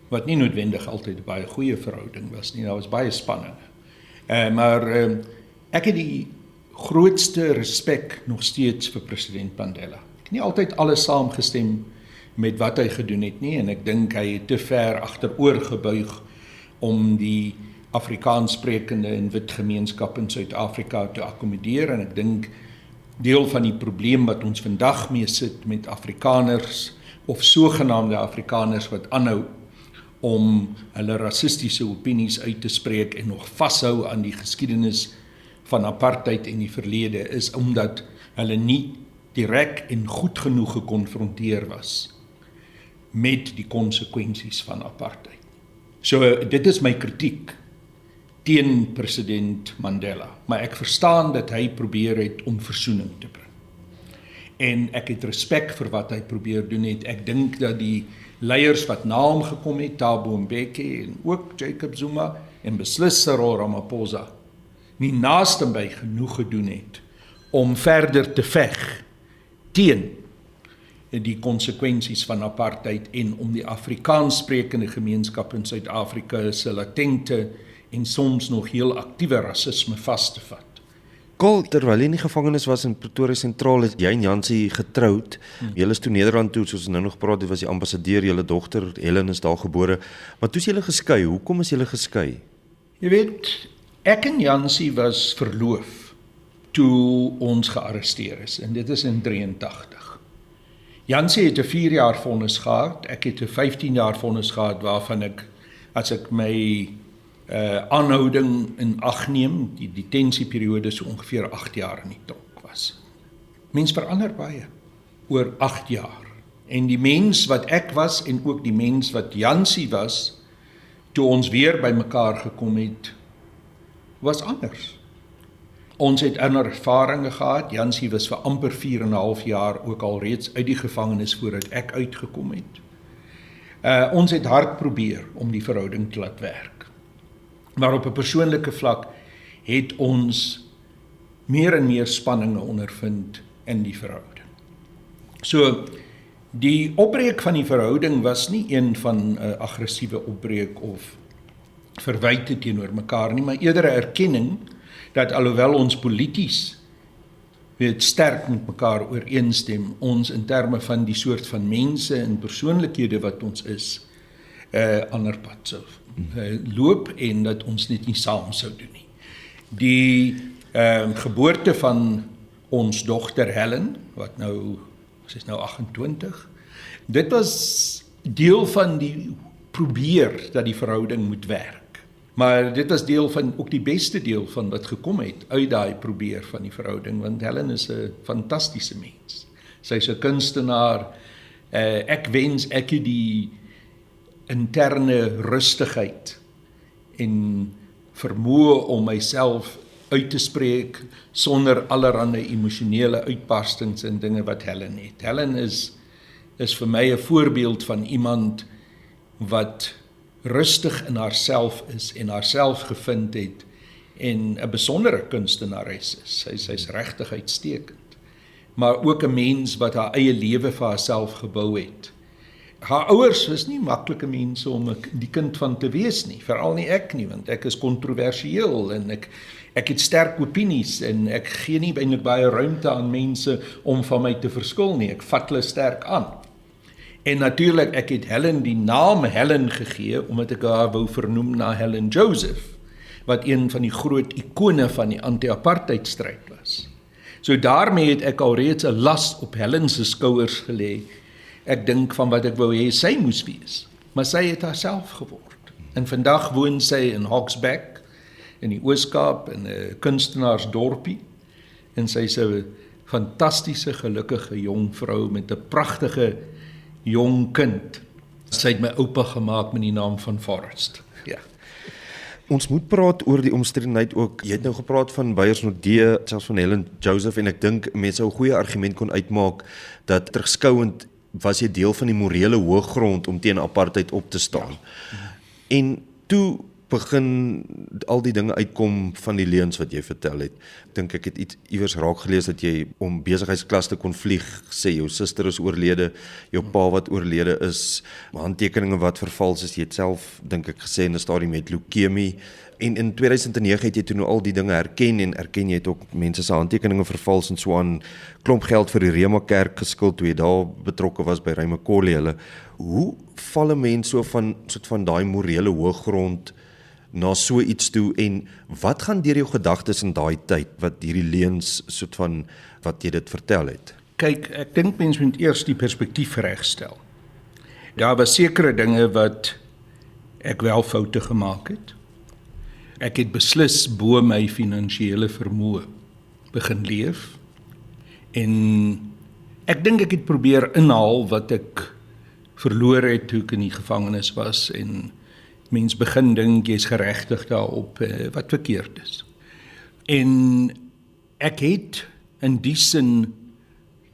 wat nie noodwendig altyd 'n baie goeie verhouding was nie, daar was baie spanning. Maar ek het die grootste respek nog steeds vir president Mandela. Ek het nie altyd alles saamgestem met wat hy gedoen het nie, en ek dink hy het te ver agteroor gebuig om die Afrikaanssprekende en wit gemeenskap in Suid-Afrika te akkommodeer, en ek dink deel van die probleem wat ons vandag mee sit met Afrikaners, of sogenaamde Afrikaners wat aanhou om hulle rassistiese opinies uit te spreek en nog vashou aan die geskiedenis van apartheid in die verlede, is omdat hulle nie direk en goed genoeg gekonfronteer was met die konsekwensies van apartheid. So dit is my kritiek teen president Mandela, maar ek verstaan dat hy probeer het om versoening te bring. En ek het respek vir wat hy probeer doen het. Ek dink dat die leiers wat na hom gekom het, Thabo Mbeki en ook Jacob Zuma en beslis Cyril Ramaphosa, nie naaste by genoeg gedoen het om verder te veg teen die konsekwensies van apartheid en om die Afrikaanssprekende gemeenskap in Suid-Afrika se latente en soms nog heel aktiewe rasisme vas te vat. Kol, terwyl jy in die gevangenis was in Pretoria Sentraal, het jy en Jansie getroud. Julle is toe Nederland toe, soos ons nou nog gepraat het, was die ambassadeur, julle dogter Helen is daar gebore. Maar toe is julle geskei. Hoekom is julle geskei? Jy weet, ek en Jansie was verloof toe ons gearresteer is, en dit is in 83. Jansie het 'n 4 jaar vonnis gehad, ek het 'n 15 jaar vonnis gehad, waarvan ek, as ek my aanhouding in ag neem, die detensieperiode so ongeveer 8 jaar in die tronk was. Mens verander baie oor 8 jaar. En die mens wat ek was en ook die mens wat Jansie was, toe ons weer by mekaar gekom het, was anders. Ons het ander ervarings gehad. Jansie was vir amper 4,5 jaar ook al reeds uit die gevangenis voordat ek uitgekom het. Ons het hard probeer om die verhouding te laat werk. Maar op 'n persoonlike vlak het ons meer en meer spanninge ondervind in die verhouding. So, die opbreek van die verhouding was nie een van 'n aggressiewe opbreek of verwyte teenoor mekaar nie, maar eerder 'n erkenning dat alhoewel ons polities sterk met mekaar ooreenstem, ons in terme van die soort van mense en persoonlikhede wat ons is, ander pad sou loop en dat ons dit nie saam sou doen nie. Die geboorte van ons dogter Helen, wat nou, sy is nou 28, dit was deel van die probeer dat die verhouding moet werk. Maar dit was deel van, ook die beste deel van wat gekom het uit daai probeer van die verhouding, want Helen is 'n fantastiese mens. Sy is 'n kunstenaar. Ek wens ek het die interne rustigheid en vermoë om myself uit te spreek sonder allerlei emosionele uitbarstings en dinge wat Helen het. Helen is vir my 'n voorbeeld van iemand wat rustig in haarself is en haarself gevind het en 'n besondere kunstenares is. Sy's regtig uitstekend. Maar ook 'n mens wat haar eie lewe vir haarself gebou het. Haar ouers was nie maklike mense om die kind van te wees nie, veral nie ek nie, want ek is kontroversieel en ek het sterk opinies en ek gee nie eintlik baie ruimte aan mense om van my te verskil nie, ek vat hulle sterk aan. En natuurlik, ek het Helen die naam Helen gegee, omdat ek haar wou vernoem na Helen Joseph, wat een van die groot ikone van die anti-apartheidstryd was. So daarmee het ek alreeds 'n las op Helen se skouers gelê. Ek dink van wat ek wou hê sy moes wees, maar sy het haarself geword. En vandag woon sy in Hogsback, in die Oos-Kaap, in 'n kunstenaarsdorpie, en sy is 'n fantastiese, gelukkige jong vrou met 'n pragtige jong kind. Sy het my oupa gemaak met die naam van Forrest. Ja. Ons moet praat oor die omstredenheid ook. Jy het nou gepraat van Beyers-Naudé, selfs van Helen Joseph, en ek dink mense sou 'n goeie argument kon uitmaak dat terugskouend was jy deel van die morele hoëgrond om teen apartheid op te staan. Ja. En toe begin al die dinge uitkom van die leuns wat jy vertel het. Ek dink ek het iets iewers raak gelees dat jy om besigheidsklas te kon vlieg, sê jou suster is oorlede, jou pa wat oorlede is, handtekeninge wat vervals is, jy het self, dink ek gesê, in 'n stadium met leukemie, en in 2009 het jy toe nou al die dinge herken, en erken jy het ook mense se handtekeninge vervals en so aan, klomp geld vir die Rema Kerk geskuld toe jy daar betrokke was by Rymekole hulle. Hoe val 'n mens so van soort van daai morele hoëgrond na so iets toe, en wat gaan deur jou gedagtes in daai tyd, wat hierdie leuns soort van, wat jy dit vertel het? Kyk, ek dink mens moet eers die perspektief regstel. Daar was sekere dinge wat ek wel foute gemaak het. Ek het beslis bo my finansiële vermoë begin leef, en ek dink ek het probeer inhaal wat ek verloor het toe ek in die gevangenis was, en mens begin dink jy's geregtig daarop wat verkeerd is. En ek het in die sin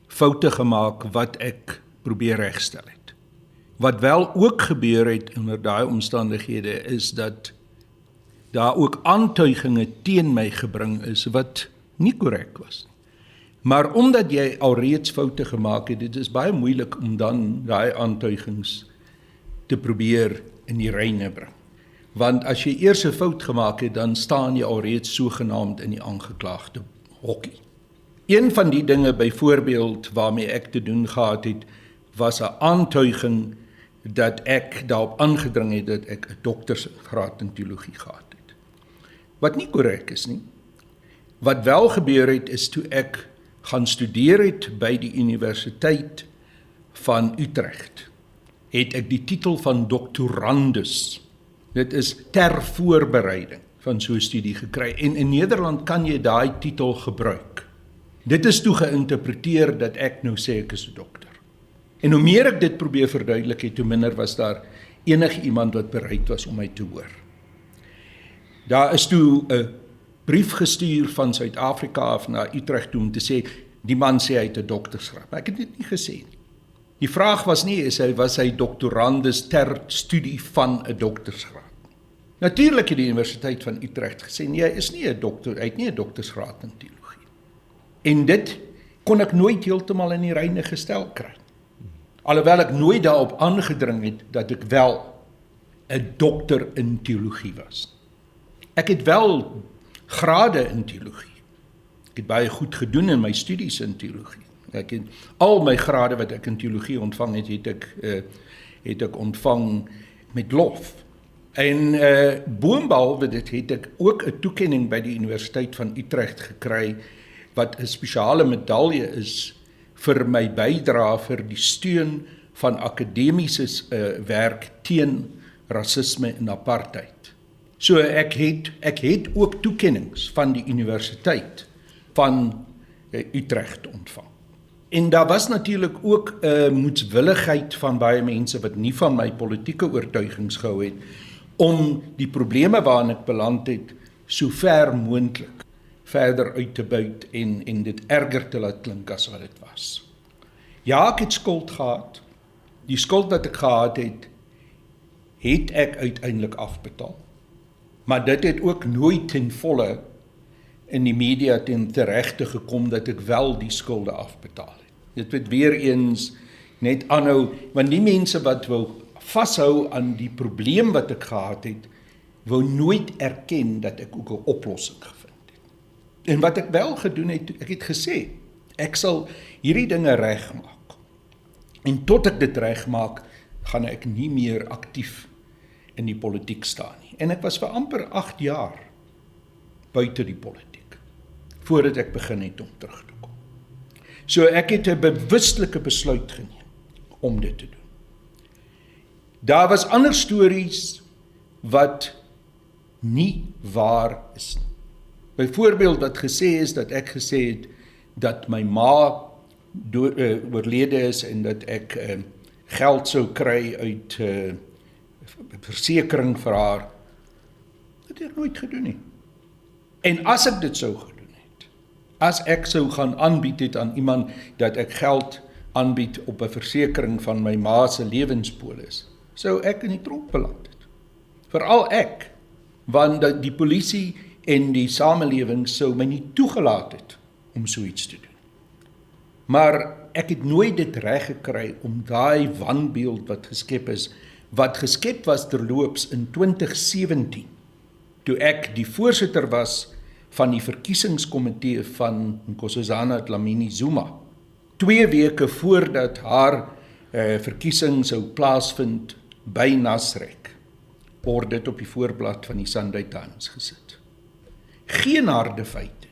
foute gemaak wat ek probeer regstel het. Wat wel ook gebeur het onder daai omstandighede is dat daar ook aantuigings teen my gebring is wat nie korrek was nie. Maar omdat jy alreeds foute gemaak het, dit is baie moeilik om dan daai aantuigings te probeer in die reine bring. Want as jy eers 'n fout gemaak het, dan staan jy alreeds sogenaamd in die aangeklaagde hokkie. Een van die dinge byvoorbeeld waarmee ek te doen gehad het, was 'n aantuiging dat ek daarop aangedring het dat ek 'n doktorsgraad in teologie gehad het. Wat nie korrek is nie. Wat wel gebeur het, is toe ek gaan studeer het by die Universiteit van Utrecht, het ek die titel van doctorandus, dit is ter voorbereiding van so 'n studie gekry, en in Nederland kan jy daai titel gebruik. Dit is toe geïnterpreteer dat ek nou sê ek is 'n dokter. En hoe meer ek dit probeer verduidelik het, hoe minder was daar enige iemand wat bereid was om my te hoor. Daar is toe 'n brief gestuur van Suid-Afrika af na Utrecht toe om te sê, die man sê hy het 'n doktorsgraad, maar ek het dit nie gesê nie. Die vraag was nie, was hy doktorandus ter studie van 'n doktorsgraad. Natuurlik het die Universiteit van Utrecht gesê, nee, hy is nie 'n dokter, hy het nie 'n doktorsgraad in teologie. En dit kon ek nooit heeltemal in die reine gestel kry. Alhoewel ek nooit daarop aangedring het dat ek wel 'n dokter in teologie was. Ek het wel grade in teologie. Ek het baie goed gedoen in my studies in teologie. Ek het al my grade wat ek in teologie ontvang het ek ontvang met lof. En boonbehalwe dit het ek ook 'n toekenning by die Universiteit van Utrecht gekry wat 'n spesiale medalje is vir my bydrae vir die steun van akademiese werk teen rasisme en apartheid. So ek het ook toekennings van die Universiteit van Utrecht ontvang. En daar was natuurlik ook 'n moedswilligheid van baie mense wat nie van my politieke oortuigings gehou het, om die probleme waarin ek beland het so ver moontlik verder uit te buit en dit erger te laat klink as wat dit was. Ja, ek het skuld gehad. Die skuld wat ek gehad het ek uiteindelik afbetaal. Maar dit het ook nooit ten volle in die media ten teregte gekom dat ek wel die skulde afbetaal het. Dit het weer eens net aanhou, want die mense wat wou vashou aan die probleem wat ek gehad het, wou nooit erken dat ek ook 'n oplossing gevind het. En wat ek wel gedoen het, ek het gesê, ek sal hierdie dinge regmaak. En tot ek dit regmaak, gaan ek nie meer aktief in die politiek staan nie. En ek was vir amper 8 jaar buite die politiek, voordat ek begin het om terug te kom. So ek het 'n bewustelike besluit geneem om dit te doen. Daar was ander stories wat nie waar is nie. Byvoorbeeld wat gesê is dat ek gesê het dat my ma oorlede is en dat ek geld sou kry uit versekering vir haar. Dat het ek nooit gedoen nie. En as ek dit sou gedoen het, as ek sou gaan aanbied het aan iemand dat ek geld aanbied op 'n versekering van my ma se lewenspolis, sou ek in die tronk beland het. Veral ek, want die polisie en die samelewing sou my nie toegelaat het om so iets te doen. Maar ek het nooit dit reg gekry om daai wanbeeld wat geskep was terloops in 2017, toe ek die voorsitter was van die verkiesingskomitee van Nkosazana Dlamini Zuma, 2 weke voordat haar verkiesing sou plaasvind by Nasrek, word dit op die voorblad van die Sunday Times gesit. Geen harde feite.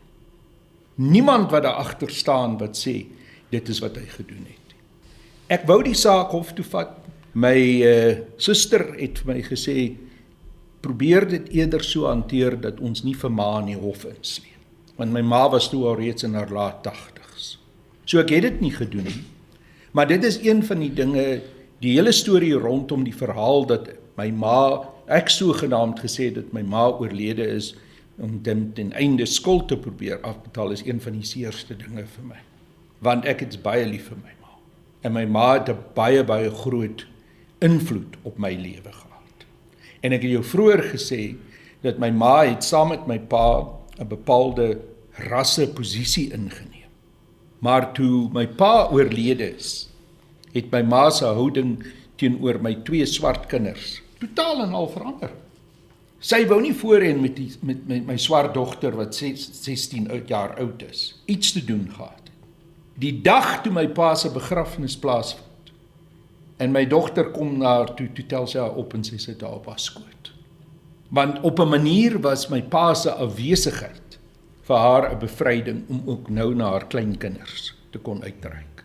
Niemand wat daar agter staan wat sê, dit is wat hy gedoen het. Ek wou die saak hof toe vat. My suster het vir my gesê, probeer dit eerder so hanteer dat ons nie vir ma in die hof insleep. Want my ma was toe al reeds in haar laat 80's. So ek het dit nie gedoen nie. Maar dit is een van die dinge, die hele storie rondom die verhaal dat my ma, ek sogenaamd gesê dat my ma oorlede is, om ten einde skuld te probeer afbetaal, is een van die seerste dinge vir my. Want ek is baie lief vir my ma. En my ma het 'n baie groot invloed op my lewe gehad. En ek het jou vroeër gesê, dat my ma het saam met my pa 'n bepaalde rasseposisie ingeneem. Maar toe my pa oorlede is, het my ma se houding teenoor my 2 swart kinders totaal en al verander. Sy wou nie voorheen met my swart dogter wat 16 jaar oud is, iets te doen gehad het. Die dag toe my pa se begrafnis plaasvind, en my dogter kom na haar toe tel sy haar op en sy sit daar op haar skoot. Want op 'n manier was my pa se afwesigheid vir haar 'n bevryding om ook nou na haar kleinkinders te kon uitreik.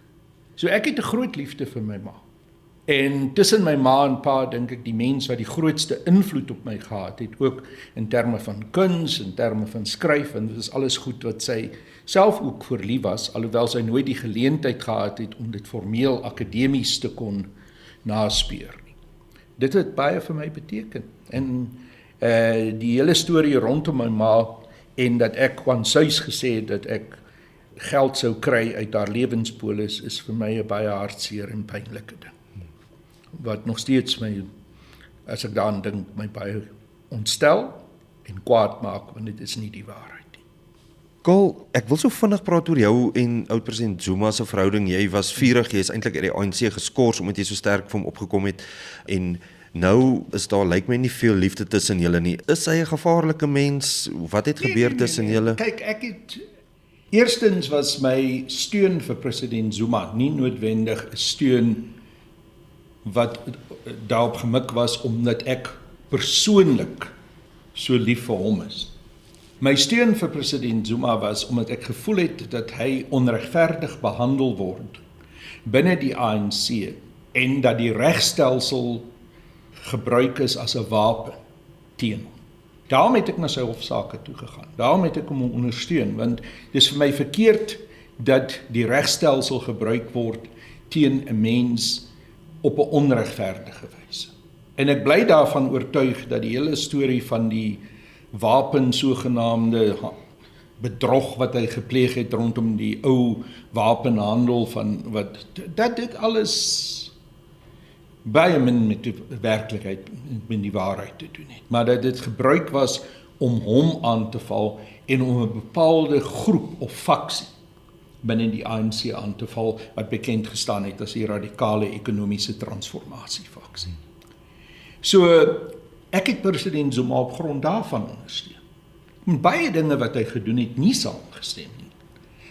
So ek het 'n groot liefde vir my ma. En tussen my ma en pa dink ek die mens wat die grootste invloed op my gehad het, ook in terme van kuns, in terme van skryf, en dit is alles goed wat sy self ook voor lief was, alhoewel sy nooit die geleentheid gehad het om dit formeel akademies te kon naspeur nie. Dit het baie vir my beteken. En die hele storie rondom my ma, en dat ek aan Suis gesê het dat ek geld sou kry uit haar lewenspolis, is vir my 'n baie hartseer en pynlike ding. Wat nog steeds my, as ek daaraan dink, my baie ontstel en kwaad maak, want dit is nie die waarheid nie. Karl, ek wil so vinnig praat oor jou en oud-president Zuma se verhouding. Jy was vurig, jy is eintlik uit die ANC geskort omdat jy so sterk vir hom opgekom het, en nou is daar, lyk my, nie veel liefde tussen julle nie. Is hy 'n gevaarlike mens? Wat het gebeur tussen julle? Kyk, ek het eerstens was my steun vir president Zuma nie noodwendig 'n steun wat daarop gemik was omdat ek persoonlik so lief vir hom is. My steun vir president Zuma was omdat ek gevoel het dat hy onregverdig behandel word binne die ANC en dat die regstelsel gebruik is as 'n wapen teen hom. Daarom het ek na sy hofsaake toe gegaan. Daarom het ek hom ondersteun, want dis vir my verkeerd dat die regstelsel gebruik word teen 'n mens op 'n onregverdige wyse. En ek bly daarvan oortuig dat die hele storie van die wapen sogenaamde bedrog wat hy gepleeg het rondom die ou wapenhandel van wat dat dit alles baie min met die werklikheid, met die waarheid te doen het. Maar dat dit gebruik was om hom aan te val en om 'n bepaalde groep of faksie binne die ANC aan te val wat bekend gestaan het as die radikale ekonomiese transformasiefaksie. So ek het president Zuma op grond daarvan ondersteun. Met baie dinge wat hy gedoen het nie saamgestem nie.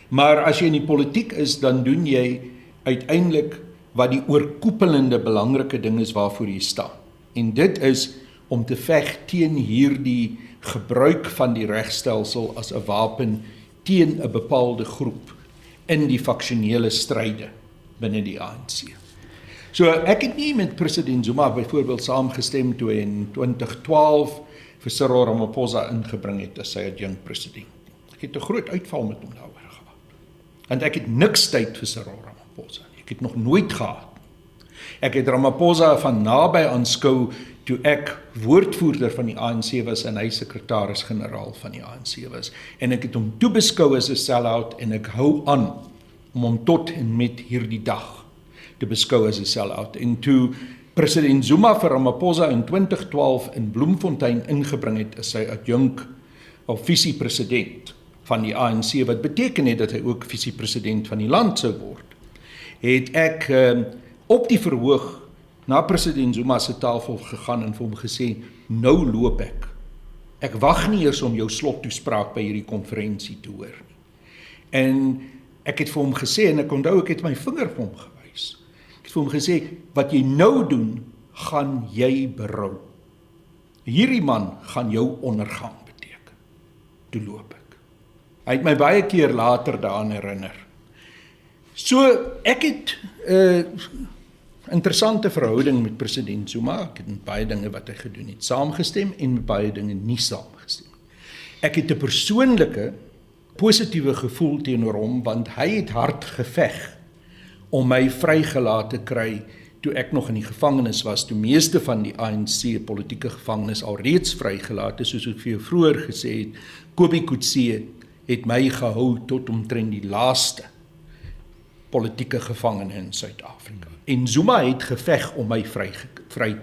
Maar as jy in die politiek is, dan doen jy uiteindelik wat die oorkoepelende belangrike ding is waarvoor jy staan. En dit is om te veg teen hierdie gebruik van die regstelsel as 'n wapen teen 'n bepaalde groep in die faksionele stryde binne die ANC. So ek het nie met president Zuma byvoorbeeld saamgestem toe hy in 2012 vir Cyril Ramaphosa ingebring het as sy adjunkpresident. Ek het 'n groot uitval met hom daaroor gehad. Want ek het niks tyd vir Cyril Ramaphosa nie. Ek het nog nooit gehad. Ek het Ramaphosa van naby aanskou toe ek woordvoerder van die ANC was en hy sekretaris-generaal van die ANC was. En ek het hom toe beskou as 'n sell-out en ek hou aan om hom tot en met hierdie dag te beskou as 'n sell-out. En toe president Zuma vir Ramaphosa in 2012 in Bloemfontein ingebring het as sy adjunk of visiepresident van die ANC, wat beteken het dat hy ook visiepresident van die land sou word, het ek op die verhoog na president Zuma se tafel gegaan en vir hom gesê, nou loop ek. Ek wag nie eers om jou slottoespraak by hierdie konferensie te hoor nie. En ek het vir hom gesê, en ek onthou ek het my vinger vir hom gewys. Ek het vir hom gesê, wat jy nou doen, gaan jy berou. Hierdie man gaan jou ondergang beteken. Toe loop ek. Hy het my baie keer later daaraan herinner. So, ek het interessante verhouding met president Zuma. Ek het met baie dinge wat hy gedoen het saamgestem en met baie dinge nie saamgestem. Ek het 'n persoonlike positiewe gevoel teenoor hom, want hy het hard geveg om my vrygelaat te kry toe ek nog in die gevangenis was, toe meeste van die ANC politieke gevangenes alreeds vrygelaat is, soos ek vir jou vroeër gesê het. Kobie Coetzee het my gehou tot omtrent die laaste politieke gevangene in Suid-Afrika. En Zuma het geveg om my vry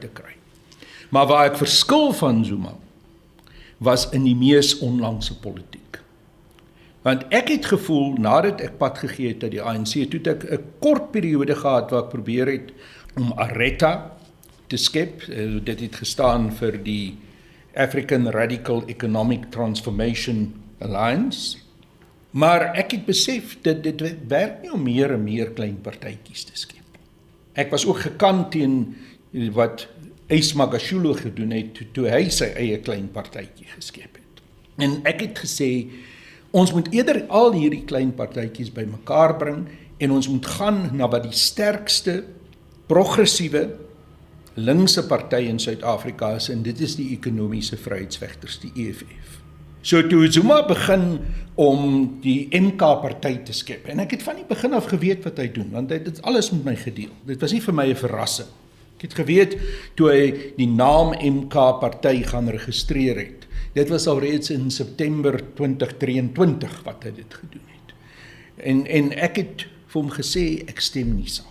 te kry. Maar waar ek verskil van Zuma, was in die mees onlangse politiek. Want ek het gevoel, nadat ek pad gegee het uit die ANC, toe ek 'n kort periode gehad waar ek probeer het om ARETA te skep. Dit het gestaan vir die African Radical Economic Transformation Alliance. Maar ek het besef dat dit werk nie om meer en meer klein partytjies te skep. Ek was ook gekant teen wat Ace Magashule gedoen het toe hy sy eie klein partytjie geskep het. En ek het gesê, ons moet eerder al hierdie klein partytjies bymekaar bring en ons moet gaan na wat die sterkste, progressiewe, linkse party in Suid-Afrika is, en dit is die ekonomiese vryheidsvegters, die EFF. So toe Zuma begin om die MK-party te skep, en ek het van die begin af geweet wat hy doen, want hy het dit alles met my gedeel. Dit was nie vir my 'n verrassing. Ek het geweet toe hy die naam MK-party gaan registreer het. Dit was alreeds in September 2023 wat hy dit gedoen het. En ek het vir hom gesê, ek stem nie saam.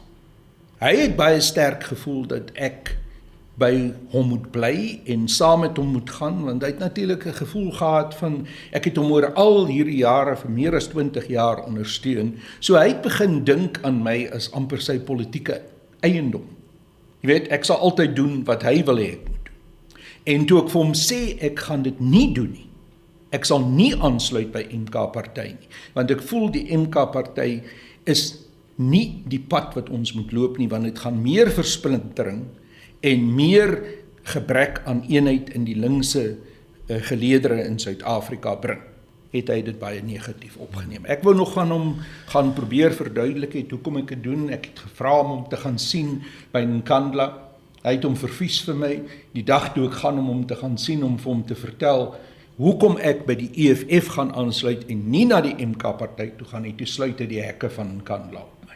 Hy het baie sterk gevoel dat ek by hom moet bly en saam met hom moet gaan, want hy het natuurlik 'n gevoel gehad van, ek het hom oor al hierdie jare, vir meer as 20 jaar ondersteun, so hy het begin dink aan my as amper sy politieke eiendom. Jy weet, ek sal altyd doen wat hy wil hê ek moet doen. En toe ek vir hom sê, ek gaan dit nie doen nie, ek sal nie aansluit by MK-party nie, want ek voel die MK-party is nie die pad wat ons moet loop nie, want dit gaan meer versplintering en meer gebrek aan eenheid in die linkse geleedere in Suid-Afrika bring, het hy dit baie negatief opgeneem. Ek wou nog van hom gaan probeer verduidelik het, hoekom ek dit doen. Ek het gevra om te gaan sien by Nkandla. Hy het hom vervies vir my, die dag toe ek gaan om hom te gaan sien, om vir hom te vertel, hoekom ek by die EFF gaan aansluit en nie na die MK-party toe gaan nie, toe sluit hy die hekke van Nkandla op my.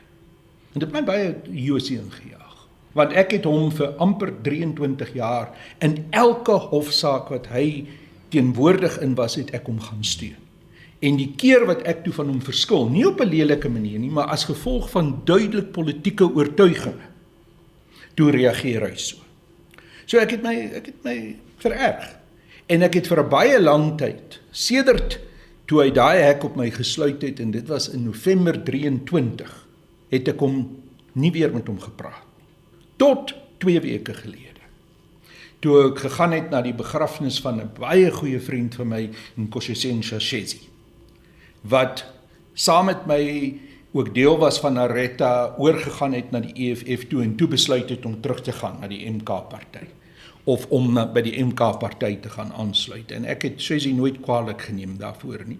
En dit het my baie josie ingejaag. Want ek het hom vir amper 23 jaar in elke hofsaak wat hy teenwoordig in was, het ek hom gaan steun. En die keer wat ek toe van hom verskil, nie op 'n lelike manier nie, maar as gevolg van duidelik politieke oortuiginge, toe reageer hy so. So ek het my vererg. En ek het vir 'n baie lang tyd, sedert toe hy daai hek op my gesluit het, en dit was in November 23, het ek hom nie weer met hom gepraat. Tot 2 weke gelede. Toe ek gegaan het na die begrafnis van 'n baie goeie vriend van my, Nkosazana Shezi, wat saam met my ook deel was van Areta, oorgegaan het na die EFF toe en toe besluit het om terug te gaan na die MK-party of om by die MK-party te gaan aansluit. En ek het Shezi nooit kwaadlik geneem daarvoor nie,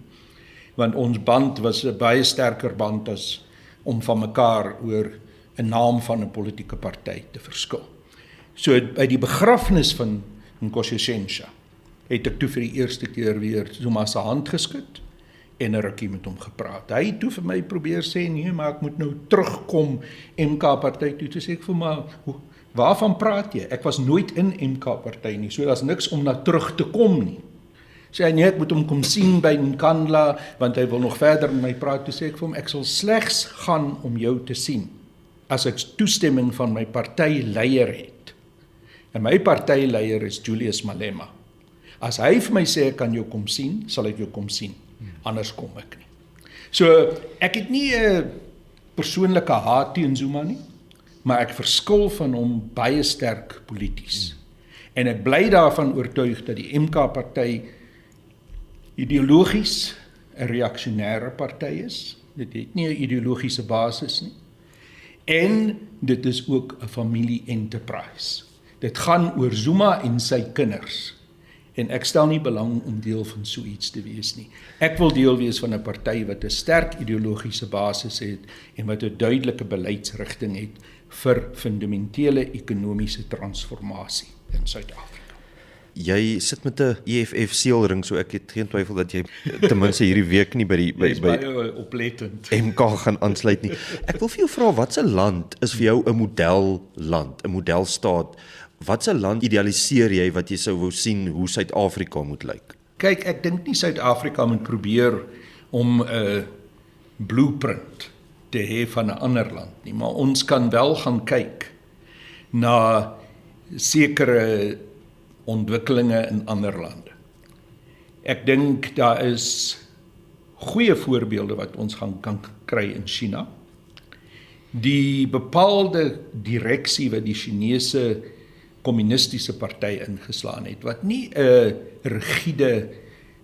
want ons band was 'n baie sterker band as om van mekaar oor 'n naam van 'n politieke party te verskil. So by die begrafnis van Nkosazana het ek toe vir die eerste keer weer Zuma se hand geskud en 'n rukkie met hom gepraat. Hy het toe vir my probeer sê, nee, maar ek moet nou terugkom MK-party toe. Toe sê ek vir my, waarvan praat jy? Ek was nooit in MK-party nie, so daar's niks om na terug te kom nie. Sê hy, nee, ek moet hom kom sien by Nkandla, want hy wil nog verder met my praat. Toe sê ek vir hom, ek sal slegs gaan om jou te sien as ek toestemming van my partyleier het. En my partyleier is Julius Malema. As hy vir my sê ek kan jou kom sien, sal ek jou kom sien. Anders kom ek nie. So ek het nie 'n persoonlike haat teen Zuma nie, maar ek verskil van hom baie sterk polities. En ek bly daarvan oortuig dat die MK-party ideologies 'n reaksionêre party is. Dit het nie 'n ideologiese basis nie. En dit is ook 'n familie-enterprise. Dit gaan oor Zuma en sy kinders. En ek stel nie belang om deel van so iets te wees nie. Ek wil deel wees van 'n party wat 'n sterk ideologiese basis het en wat 'n duidelike beleidsrigting het vir fundamentele ekonomiese transformasie in Suid-Afrika. Jy sit met 'n EFF seelring, so ek het geen twyfel dat jy ten minste hierdie week nie by baie oplettend MK gaan aansluit nie. Ek wil vir jou vra, watse land is vir jou 'n modelland, 'n modelstaat? Watse land idealiseer jy wat jy sou wou sien hoe Suid-Afrika moet lyk? Kyk, ek dink nie Suid-Afrika moet probeer om 'n blueprint te hê van 'n ander land nie, maar ons kan wel gaan kyk na sekere ontwikkelinge in ander lande. Ek dink daar is goeie voorbeelde wat ons kan kry in China. Die bepaalde direksie wat die Chinese kommunistiese party ingeslaan het, wat nie 'n rigiede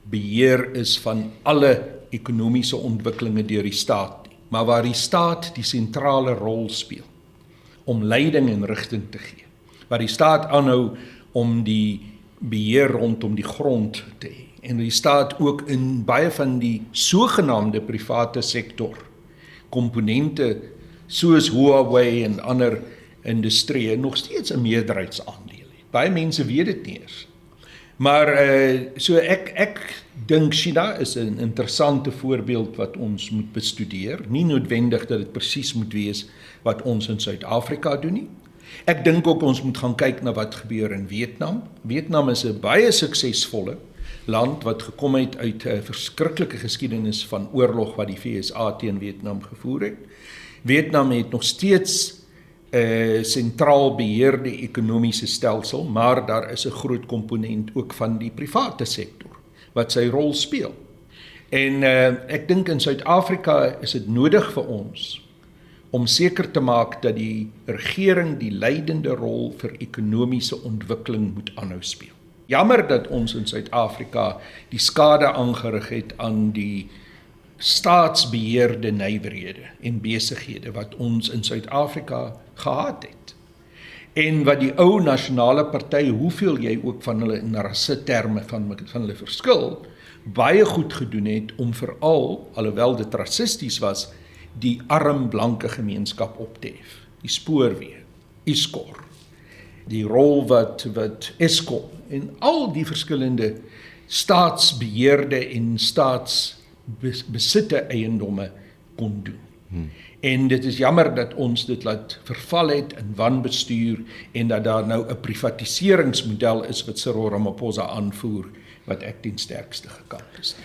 beheer is van alle ekonomiese ontwikkelinge deur die staat nie, maar waar die staat die sentrale rol speel om leiding en rigting te gee, waar die staat aanhou om die beheer rondom die grond te hê, en die staat ook in baie van die sogenaamde private sektor komponente soos Huawei en ander industrie nog steeds 'n meerderheidsaandeel het. Baie mense weet dit nie eers. Maar so ek dink China is 'n interessante voorbeeld wat ons moet bestudeer. Nie noodwendig dat dit presies moet wees wat ons in Suid-Afrika doen nie. Ek dink ook ons moet gaan kyk na wat gebeur in Vietnam. Vietnam is 'n baie suksesvolle land wat gekom het uit 'n verskriklike geskiedenis van oorlog wat die VSA teen Vietnam gevoer het. Vietnam het nog steeds 'n sentraal beheerde ekonomiese stelsel, maar daar is 'n groot komponent ook van die private sektor wat sy rol speel. En ek dink in Suid-Afrika is dit nodig vir ons om seker te maak dat die regering die leidende rol vir ekonomiese ontwikkeling moet aanhou speel. Jammer dat ons in Suid-Afrika die skade aangerig het aan die staatsbeheerde nywerhede en besighede wat ons in Suid-Afrika gehad het. En wat die ou nasionale party, hoeveel jy ook van hulle in rasse terme van hulle verskil, baie goed gedoen het om veral, alhoewel dit rassisties was, die arm blanke gemeenskap op te hef. Die spoorweë, Iskor, die rol wat Eskom en al die verskillende staatsbeheerde en staatsbesitte eiendomme kon doen. En dit is jammer dat ons dit laat verval het in wanbestuur en dat daar nou 'n privatiseringsmodel is wat Cyril Ramaphosa aanvoer wat ek ten sterkste gekant is.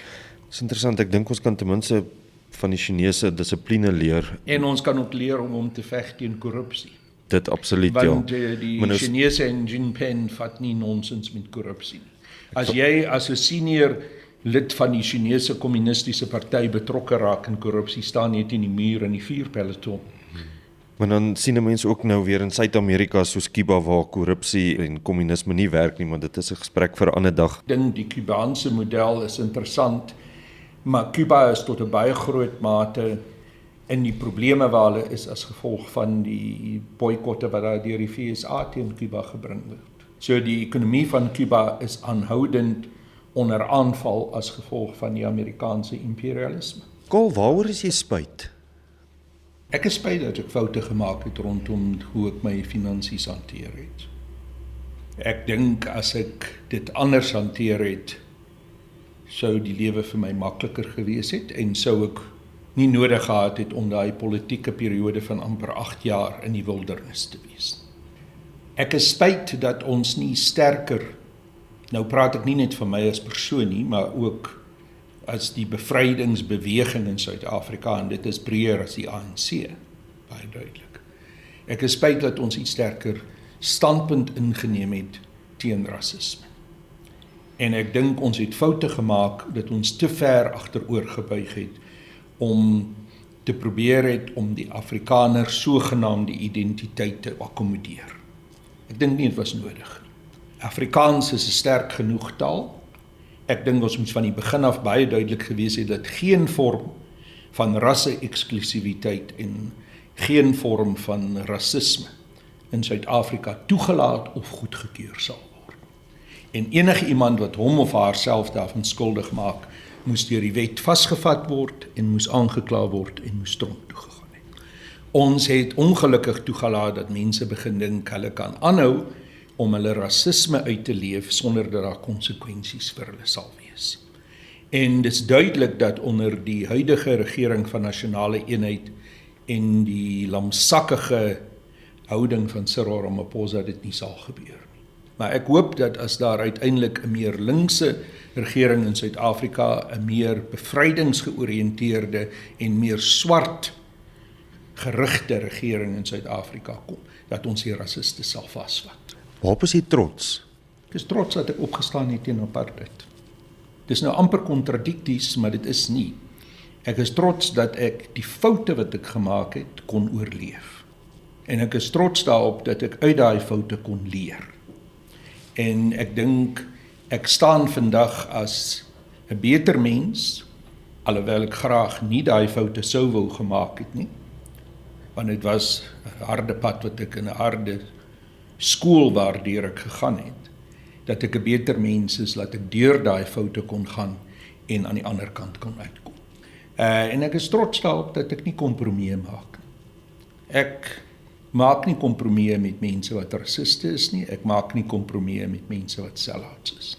Dis interessant, ek dink ons kan ten minste van die Chinese dissipline leer. En ons kan ook leer om te veg teen korrupsie. Dit absoluut, Want ja. die Maar nou- Chinese en Jinping vat nie nonsens met korrupsie nie. As jy as 'n senior lid van die Chinese kommunistiese party betrokke raak in korrupsie, staan jy teen die muur in die vuurpeloton. Maar dan sien 'n mens ook nou weer in Suid-Amerika soos Cuba waar korrupsie en kommunisme nie werk nie, maar dit is 'n gesprek vir 'n ander dag. Ek dink die Kubaanse model is interessant, maar Cuba is tot 'n baie groot mate in die probleme waar hulle is as gevolg van die boikotte wat daar deur die VSA teen Cuba gebring word. So die ekonomie van Cuba is aanhoudend onder aanval as gevolg van die Amerikaanse imperialisme. Kol, waaroor is jy spyt? Ek is spyt dat ek foute gemaak het rondom hoe ek my finansies hanteer het. Ek dink as ek dit anders hanteer het, sou die lewe vir my makliker gewees het en sou ek nie nodig gehad het om daai politieke periode van amper 8 jaar in die wildernis te wees. Ek is spyt dat ons nie sterker, nou praat ek nie net van my as persoon nie, maar ook as die bevrydingsbeweging in Suid-Afrika, en dit is breër as die ANC, baie duidelik. Ek is spyt dat ons iets sterker standpunt ingeneem het teen rasisme. En ek dink ons het foute gemaak dat ons te ver agteroor gebuig het om te probeer het om die Afrikaner sogenaamde identiteit te akkommodeer. Ek dink nie dit was nodig nie. Afrikaans is 'n sterk genoeg taal. Ek dink ons moes van die begin af baie duidelik gewees het dat geen vorm van rasse-eksklusiwiteit en geen vorm van rasisme in Suid-Afrika toegelaat of goedgekeur sal word. En enige iemand wat hom of haarself daarvan skuldig maak, moes deur die wet vasgevat word en moes aangekla word en moes tronk toe gegaan het. Ons het ongelukkig toegelaat dat mense begin dink hulle kan aanhou om hulle rasisme uit te leef sonder dat daar konsekwensies vir hulle sal wees. En dis duidelik dat onder die huidige regering van nasionale eenheid en die lamsakkige houding van Cyril Ramaphosa dit nie sal gebeur nie. Maar ek hoop dat as daar uiteindelik 'n meer linkse regering in Suid-Afrika, 'n meer bevrydingsgeoriënteerde en meer swart gerigte regering in Suid-Afrika kom, dat ons die rassiste sal vasvat. Waarop is jy trots? Ek is trots dat ek opgestaan het teen apartheid. Dis nou amper kontradikties, maar dit is nie. Ek is trots dat ek die foute wat ek gemaak het, kon oorleef. En ek is trots daarop dat ek uit daai foute kon leer. En ek dink, ek staan vandag as 'n beter mens, alhoewel ek graag nie daai foute sou wou gemaak het nie, want dit was 'n harde pad wat ek in 'n harde skool waardeur ek gegaan het, dat ek 'n beter mens is, dat ek deur daai foute kon gaan en aan die ander kant kon uitkom. En ek is trots daarop dat ek nie kompromieë maak nie. Ek maak nie kompromieë met mense wat rassiste is nie, ek maak nie kompromieë met mense wat sell-outs is.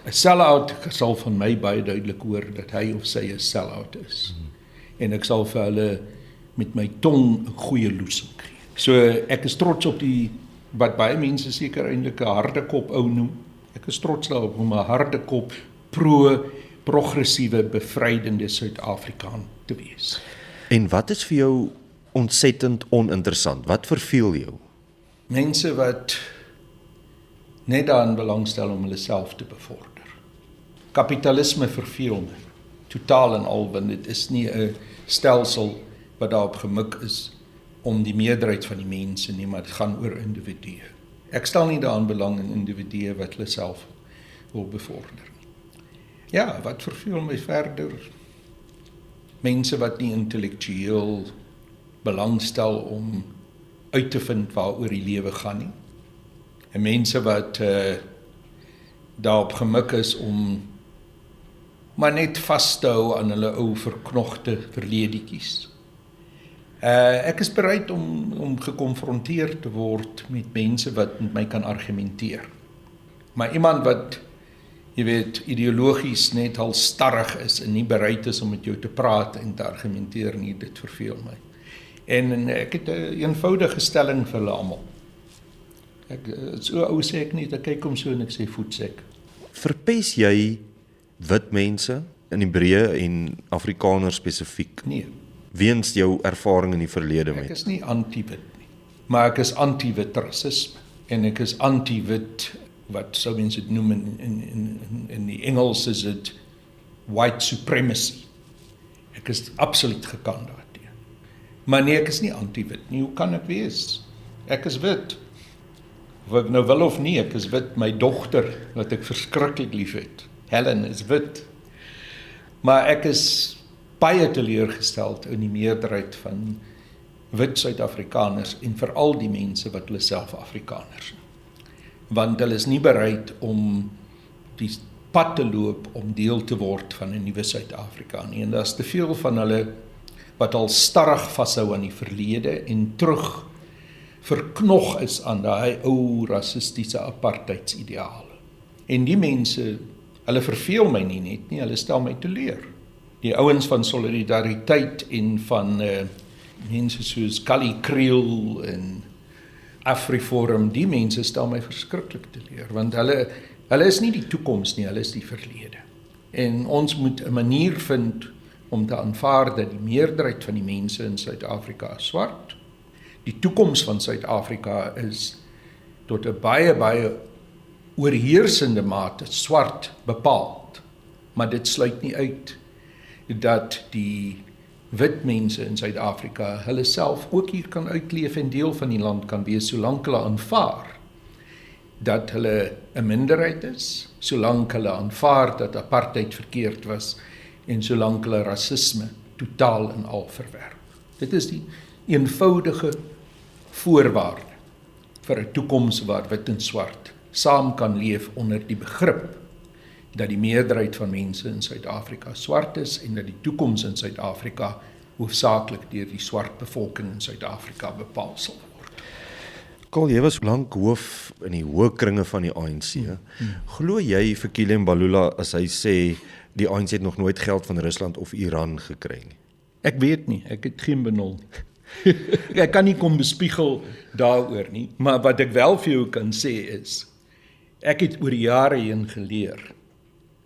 'n Sell-out sal van my baie duidelik hoor dat hy of sy 'n sell-out is. En ek sal vir hulle met my tong 'n goeie loesing gee. So ek is trots op die, wat baie mense seker eintlik 'n harde kop ou noem. Ek is trots daarop om 'n harde kop progressiewe, bevrydende Suid-Afrikaan te wees. En wat is vir jou ontsettend oninteressant? Wat verveel jou? Mense wat net daarin belangstel om hulle self te bevorder. Kapitalisme verveel my, totaal en al, want dit is nie 'n stelsel wat daarop gemik is om die meerderheid van die mense nie, maar dit gaan oor individue. Ek stel nie daaraan belang in individue wat hulle self wil bevorder. Ja, wat verveel my verder? Mense wat nie intellektueel belangstel om uit te vind waaroor die lewe gaan nie. En mense wat daarop gemik is om maar net vas te hou aan hulle ou verknogte verledetjies. Ek is bereid om gekonfronteer te word met mense wat met my kan argumenteer. Maar iemand wat jy weet, ideologies net al starrig is en nie bereid is om met jou te praat en te argumenteer nie, dit verveel my. En ek het 'n eenvoudige stelling vir hulle almal. So ou sê ek nie, ek kyk om so en ek sê voetsek. Verpes jy wit mense in die breë en Afrikaners spesifiek Nee, weens jou ervaring in die verlede ek met? is nie anti-wit nie, maar ek is anti-wit rasisme en ek is anti-wit, wat sou mense dit noem in die Engels is dit white supremacy. Ek is absoluut gekant daarteen. Maar nee, ek is nie anti-wit nie. Hoe kan ek wees? Ek is wit. Of ek nou wil of nie, ek is wit. My dogter, wat ek verskriklik lief het, Helen, is wit. Maar ek is baie teleurgesteld in die meerderheid van wit Suid-Afrikaners en veral die mense wat hulle self Afrikaners noem. Want hulle is nie bereid om die pad te loop om deel te word van 'n nuwe Suid-Afrika nie. En daar's te veel van hulle wat al starrig vashou aan die verlede en terug verknog is aan daai ou rassistiese apartheidsideale. En die mense, hulle verveel my nie net nie, hulle stel my teleur. Die ouens van Solidariteit en van mense soos Kali Kriel en Afriforum, die mense stel my verskriklik teleur, want hulle is nie die toekoms nie, hulle is die verlede. En ons moet 'n manier vind om te aanvaar dat die meerderheid van die mense in Suid-Afrika is swart. Die toekoms van Suid-Afrika is tot 'n baie oorheersende mate swart bepaald, maar dit sluit nie uit dat die wit mense in Suid-Afrika hulle self ook hier kan uitleef en deel van die land kan wees, solank hulle aanvaar dat hulle 'n minderheid is, solank hulle aanvaar dat apartheid verkeerd was en solank hulle rasisme totaal en al verwerp. Dit is die eenvoudige voorwaarde vir 'n toekoms waar wit en swart saam kan leef onder die begrip dat die meerderheid van mense in Suid-Afrika swart is en dat die toekoms in Suid-Afrika hoofsaaklik deur die swart bevolking in Suid-Afrika bepaal sal word. Karl, jy was lank hoof in die hoë kringe van die ANC. Glo jy vir Fikile Mbalula as hy sê die ANC het nog nooit geld van Rusland of Iran gekry nie? Ek weet nie, ek het geen benul. Ek kan nie kom bespiegel daaroor nie, maar wat ek wel vir jou kan sê is, ek het oor jare heen geleer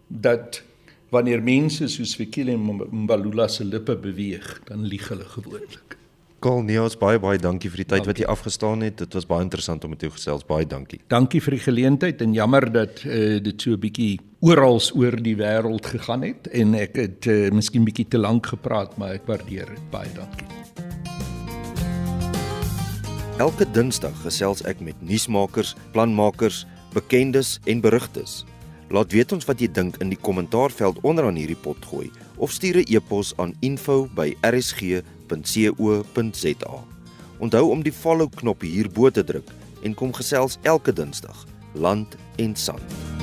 dat wanneer mense soos Fikile Mbalula se lippe beweeg, dan lieg hulle gewoonlik. Karl Neels, baie dankie vir die tyd wat jy afgestaan het. Dit was baie interessant om met jou gesels. Baie dankie. Dankie vir die geleentheid en jammer dat dit so 'n bietjie oral oor die wêreld gegaan het en ek het miskien bietjie te lank gepraat, maar ek waardeer dit. Baie dankie. Elke Dinsdag gesels ek met nuusmakers, planmakers, bekendes en berigtes. Laat weet ons wat jy dink in die kommentaarveld onderaan hierdie pot gooi of stuur 'n e-pos aan info@rsg.co.za. Onthou om die follow knoppie hierbo te druk en kom gesels elke Dinsdag, land en sand.